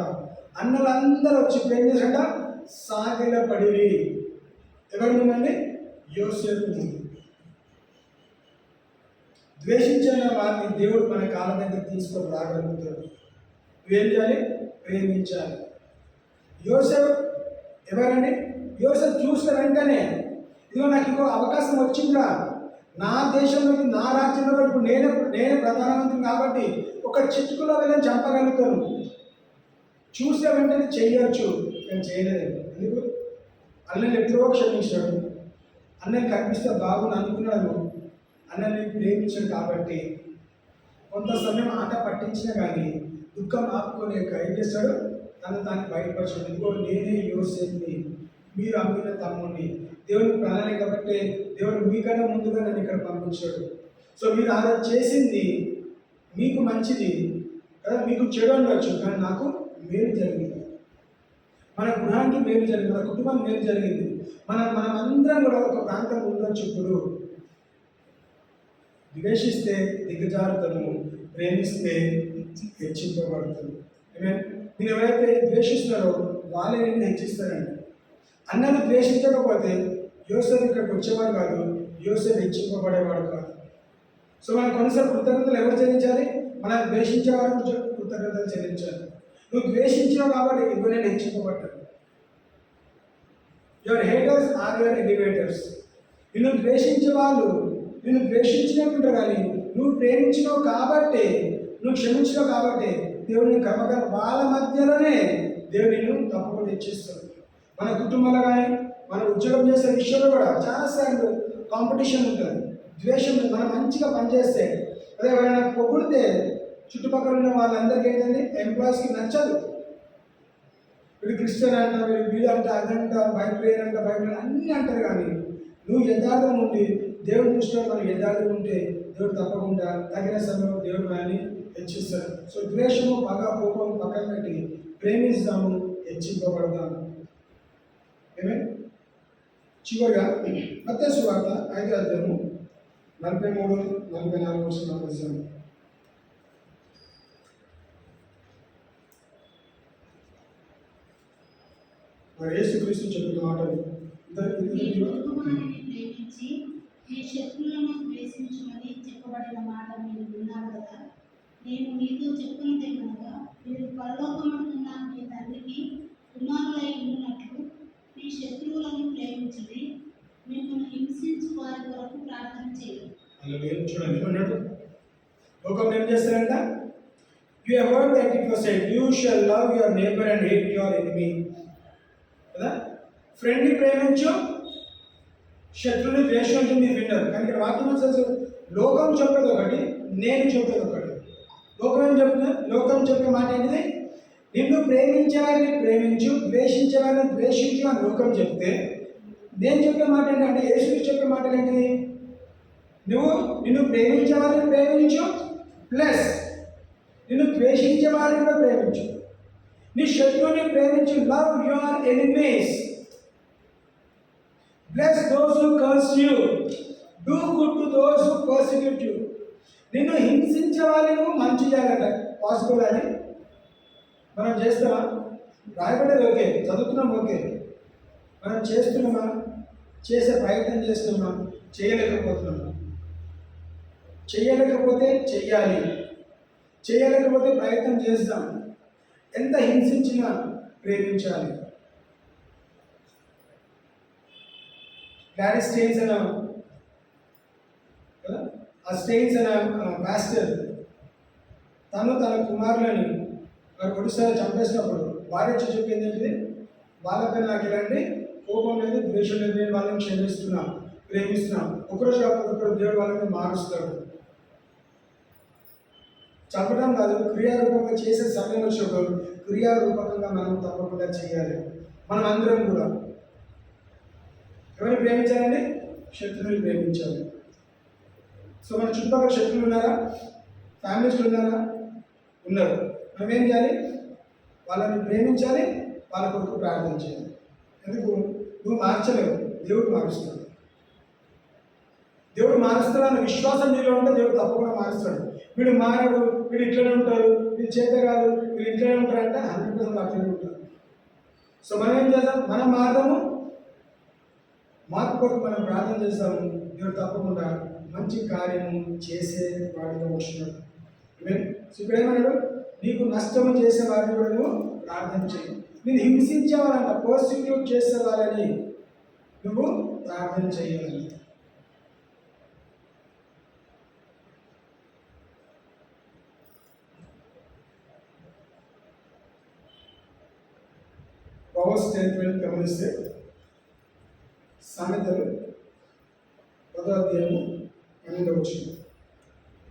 అన్నలందరూ వచ్చి ఏం చేశాడ, సాగిలపడివి. ఎవరి ముందండి, యోసేపు ముందు. ద్వేషించిన వారిని దేవుడు మన కాళ్ళ దగ్గర తీసుకొని రాగలుగుతాడు. నువ్వేం చేయాలి, ప్రేమించాలి. యోసేపు ఎవరండి, యోసేపు చూసిన వెంటనే ఇదిగో నాకు ఇంకో అవకాశం వచ్చిందా, నా దేశంలోకి నా రాజ్యంలో ఇప్పుడు నేను ప్రధానమంత్రి కాబట్టి ఒక చిటుకులో వెళ్ళని చంపగలుగుతాను. చూసే వెంటనే చేయొచ్చు, నేను చేయలేదు. ఎందుకు? అన్నని ఎప్పుడో క్షమించాడు, అన్నని కనిపిస్తే బాగుని అనుకున్నాడు, అన్నని ప్రేమించాడు కాబట్టి కొంత సమయం ఆట పట్టించినా కానీ దుఃఖం ఆపుకొని ఏం చేస్తాడు, తాను బయటపరచాడు. ఇదిగో నేనే యోసేపుని, మీరు అమ్మిన తమ్ముడిని. దేవుని ప్రణాళిక కాబట్టి దేవుడు మీకన్నా ముందుగా నన్ను ఇక్కడ పంపించాడు. సో మీరు అలా చేసింది మీకు మంచిది కదా, మీకు చెడు ఉండొచ్చు, కానీ నాకు మేలు జరిగింది, మన గృహానికి మేలు జరిగింది, మన కుటుంబం మేలు జరిగింది. మనమందరం కూడా ఒక ప్రాంతం ఉండొచ్చు. ఇప్పుడు ద్వేషిస్తే దిగజారుతాము, ప్రేమిస్తే హెచ్చింపబడతాము. మీరు ఎవరైతే ద్వేషిస్తారో వాళ్ళే నిన్ను హెచ్చిస్తారండి. అన్నను ద్వేషించకపోతే యోసేపు ఇక్కడికి వచ్చేవాడు కాదు, యోసేపు హెచ్చింపబడేవాడు కాదు. సో మనం కొన్నిసార్లు కృతజ్ఞతలు ఎవరు చెల్లించాలి? మనం ద్వేషించే వారికి కృతజ్ఞతలు చెల్లించాలి. నువ్వు ద్వేషించావు కాబట్టి ఇప్పుడు నేను హెచ్చింపబడ్డాను. Your haters are your elevators. నిన్ను ద్వేషించే వాళ్ళు నిన్ను ద్వేషించినట్టుంటారు, కానీ నువ్వు ప్రేమించినావు కాబట్టి, నువ్వు క్షమించినావు కాబట్టి దేవుడిని క్రమగా వాళ్ళ మధ్యలోనే దేవుడు నిన్ను తప్పకుండా ఇచ్చేస్తాడు. మన కుటుంబంలో కానీ మన ఉద్యోగం చేసే విషయంలో కూడా చాలాసార్లు కాంపిటీషన్ ఉంటుంది, ద్వేషం. మనం మంచిగా పనిచేస్తే అదే ఎవరైనా పొగిడితే చుట్టుపక్కల ఉన్న వాళ్ళందరికీ ఏంటంటే ఎంప్లాయీస్కి నచ్చదు. వీడు క్రిస్టియన్ అంట, వీడు అంట, అదంట, బైబిల్ అంట, బైబిల్ అన్నీ అంటారు. కానీ నువ్వు యథార్థం ఉండి దేవుడి దృష్టిలో మనం యథార్థం ఉంటే దేవుడు తప్పకుండా తగిన సమయంలో దేవుడు అని హెచ్చిస్తాడు. సో ద్వేషము, పగ, కోపం పక్కన పెట్టి ప్రేమిస్తాము, హెచ్చింపబడదాము. ఏమే చివరిగా మత్తయి సువార్త 5వ అధ్యాయము 43-44 వచనాలు చూద్దాం. మరి యేసుక్రీస్తు చెప్పిన మాటలు ప్రేమించి మీ శత్రువులను ద్వేషించమని చెప్పబడిన మాట మీరు విన్నారు కదా. నేను మీతో చెప్పున్నదే కనుక మీరు పరలోకమందున్న మీ తండ్రికి కుమారులై ఉన్నట్లు మీ శత్రువులను ప్రేమించండి, మిమ్మల్ని హింసించు వారి కొరకు ప్రార్థన చేయండి. అలా చూడండి ఏమన్నాడు? లోకం ఏం చేస్తారంట? You have heard that it was said, you shall love your neighbour and hate your enemy కదా. ఫ్రెండ్ని ప్రేమించు, శత్రువుని ద్వేషించు, మీరు విన్నారు. కానీ ఇక్కడ వాక్యం అసలు లోకం చెప్పేది ఒకటి, నేను చెప్పేది ఒకటి. లోకం చెప్పే మాట ఏంటిది? నిన్ను ప్రేమించే వారిని ప్రేమించు, ద్వేషించే వారిని ద్వేషించు అని లోకం చెప్తే, నేను చెప్పే మాట ఏంటంటే యేసు చెప్పే మాట ఏంటిది? నిన్ను ప్రేమించే వారిని ప్రేమించు, ప్లస్ నిన్ను ద్వేషించే వారిని కూడా ప్రేమించు, నీ శత్రువుని ప్రేమించు. Love your enemies, bless those who curse you, do good to those who persecute you. నిన్ను హింసించే వాళ్ళను మంచి చేయాలట. పాసిబుల్ అని మనం చేస్తామా? రాయబడేది ఓకే, చదువుతున్నాం ఓకే, మనం చేస్తున్నామా? చేసే ప్రయత్నం చేస్తున్నామా? చేయలేకపోతున్నామా? చేయలేకపోతే చెయ్యాలి, చేయలేకపోతే ప్రయత్నం చేస్తాం. ఎంత హింసించినా ప్రేమించాలి. గ్లాడిస్ స్టెయిన్స్ అనే కదా, ఆ స్టెయిన్స్ అనే మాస్టర్ తన కుమారులని మరి ఒడిశాలో చంపేసినప్పుడు భార్య చెప్పింది ఏంటిది? వాళ్ళపై నాకు ఎలాంటి కోపం లేదు, ద్వేషం లేదు, నేను వాళ్ళని క్షమిస్తున్నా, ప్రేమిస్తున్నా. ఒకరోజు కాకపోతే ఒకరోజు దేవుడు వాళ్ళని మారుస్తాడు. చంపడం కాదు, క్రియారూపంగా చేసే సమయం వచ్చినప్పుడు క్రియారూపకంగా మనం తప్పకుండా చేయాలి. మనం అందరం కూడా ఎవరిని ప్రేమించాలండి? శత్రువుని ప్రేమించాలి. సో మన చుట్టుపక్కల శత్రువులు ఉన్నారా? ఫ్యామిలీస్లో ఉన్నారా? ఉన్నారు. మనం ఏం చేయాలి? వాళ్ళని ప్రేమించాలి, వాళ్ళ కొరకు ప్రార్థన చేయాలి. ఎందుకు? నువ్వు మార్చలేవు, దేవుడు మారుస్తాడు. దేవుడు మారుస్తాడన్న విశ్వాసం నీలో ఉంటే దేవుడు తప్పకుండా మారుస్తాడు. వీడు మారడు, వీడు ఇట్లనే ఉంటారు, వీళ్ళు చేత కాదు, వీళ్ళు ఇట్లనే ఉంటారంటే 100% అట్లనే ఉంటారు. సో మనం ఏం చేద్దాం? మనం మారదాము, మార్పు కొరకు మనం ప్రార్థన చేస్తాము. దేవుడు తప్పకుండా మంచి కార్యము చేసే వాడిగా వస్తున్నాడు. సో ఇక్కడ ఏమన్నాడు? నీకు నష్టము చేసే వారిని కూడా నువ్వు ప్రార్థన చేయి. నేను హింసించే వాళ్ళంట, పర్సిక్యూట్ చేసే వాళ్ళని నువ్వు ప్రార్థన చేయాలి. వర్స్ 10-12 గమనిస్తే సామెతలు 10వ అధ్యాయము 12వ వచనం.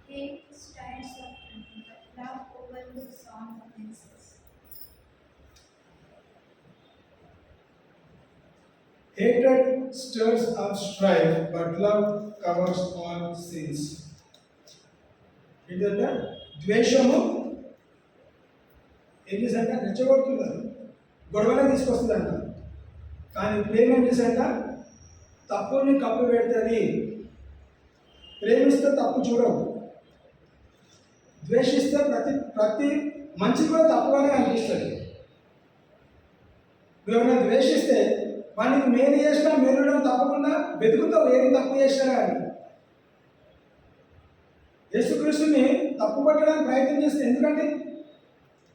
Hate stirs up anger, but love overlooks all offenses. Hatred stirs up strife, but love covers all sins. ఏంటంటే ద్వేషము ఏం చేసంట రెచ్చగొడుతుంది, గొడవలే తీసుకొస్తుందంట. కానీ ప్రేమ ఏం చేసంట తప్పుని కప్పు పెడుతుంది. ప్రేమిస్తే తప్పు చూడవు, ద్వేషిస్తే ప్రతి మంచి కూడా తప్పుగానే అనిపిస్తుంది. నువ్వు ఎవరైనా ద్వేషిస్తే వానికి మేలు చేసినా మేలుడం తప్పకుండా వెతుకుతావు, ఏం తప్పు చేసినా కానీ. యేసుక్రీస్తుని తప్పు పట్టడానికి ప్రయత్నం చేస్తే ఎందుకంటే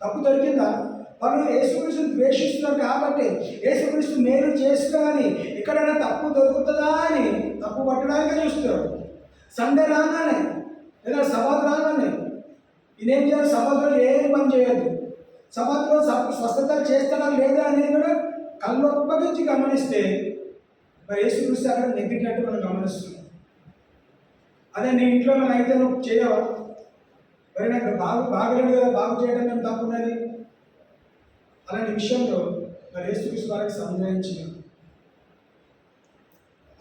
తప్పు దొరికిందా? వాళ్ళు యేసుక్రీస్తుని ద్వేషిస్తున్నారు కాబట్టి యేసుక్రీస్తు మేలు చేస్తున్నా అని ఎక్కడైనా తప్పు దొరుకుతుందా అని తప్పు పట్టడానికే చూస్తారు. సండే రాగానే లేదా సబాత్ రాగానే ఈయనేం చేయాలి? సబాత్లో ఏం పని చేయదు. సబాత్లో స్వస్థత చేస్తాడా లేదా అనేది కూడా కళ్ళొప్పగించి గమనిస్తే మరి యేసుక్రీస్తు అక్కడ నెగ్గినట్టు మనం గమనిస్తున్నాం. అదే నీ ఇంట్లో మనం అయితే నువ్వు చేయవా? మరి నాకు బాగలేదు కదా, బాగు చేయడం మేము తప్పున్నది. అలాంటి విషయంలో మరి యేసుక్రీస్తు వారికి సంజాయించిన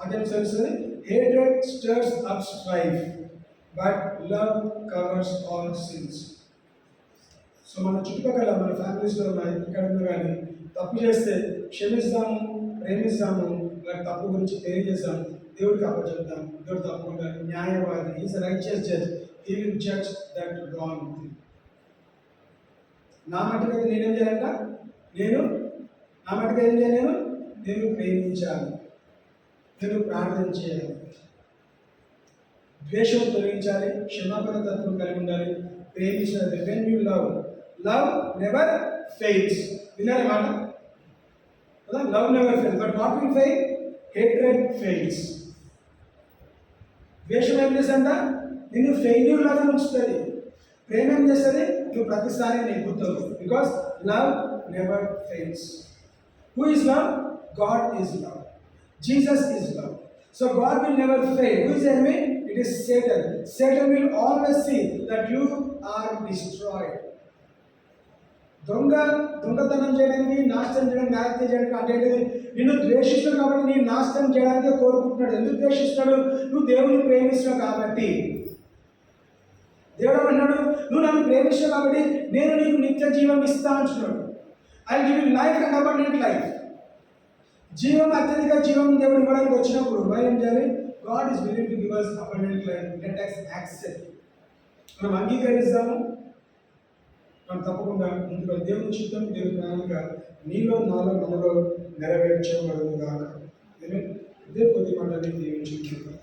అదేం తెలుస్తుంది. Hatred stirs up strife, but love covers all sins. So మన చుట్టుపక్కల మన ఫ్యామిలీస్లో ఇక్కడ కానీ తప్పు చేస్తే క్షమిస్తాము, ప్రేమిస్తాము, వారి తప్పు గురించి తెలియజేస్తాము, దేవుడికి అప్పచెప్తాము. దేవుడు తప్పకుండా న్యాయవాది, is righteous judge, he will judge that wrong thing. నా మటుకైతే నేనేం చేయాలంట? నా మటుకు ఏం చేయాలి? నేను ప్రేమించాలి, నేను ప్రార్థన చేయాలి, ద్వేషం తొలగించాలి, క్షమాపణ తత్వం కలిగి ఉండాలి, ప్రేమించాలి. When you love never fails. విన్నారా మాట? Love never fails, but what will fail? Hatred fails. ద్వేషం ఏం చేస్తుందా? నిన్ను ఫెయిల్యూర్ లాగా ఉంచుతుంది. ప్రేమ ఏం చేస్తుంది? నువ్వు ప్రతిసారి నెగ్గుతావు. Because love never fails. Who is love? God is love. Jesus is love. So God will never fail. Who is enemy? It is Satan. Satan will always see that you are destroyed. దొంగతనం చేయడానికి, నాశనం చేయడానికి, హత్య చేయడానికి అంటే నిన్ను ద్వేషిస్తాడు కాబట్టి నేను నాశనం చేయడానికి కోరుకుంటున్నాడు. ఎందుకు ద్వేషిస్తాడు? నువ్వు దేవుని ప్రేమిస్తున్నావు కాబట్టి. దేవుడు అన్నాడు, నువ్వు నన్ను ప్రేమిస్తావు కాబట్టి నేను నీకు నిత్య జీవం ఇస్తా అంటున్నాడు. I give you life and abundant life. జీవం, అత్యధిక జీవం దేవుడు ఇవ్వడానికి వచ్చినప్పుడు మనం ఏం చేయాలి? God is willing to give us abundant life. Let us accept. మనం అంగీకరిస్తాము, మనం తప్పకుండా ముందుగా దేవుని చిత్తం, దేవుని ప్రణాళిక నీలో, నాలో, మనలో నెరవేర్చబడును గాక. ఇదే కొద్ది మాటని దీవించుకుంటున్నాం.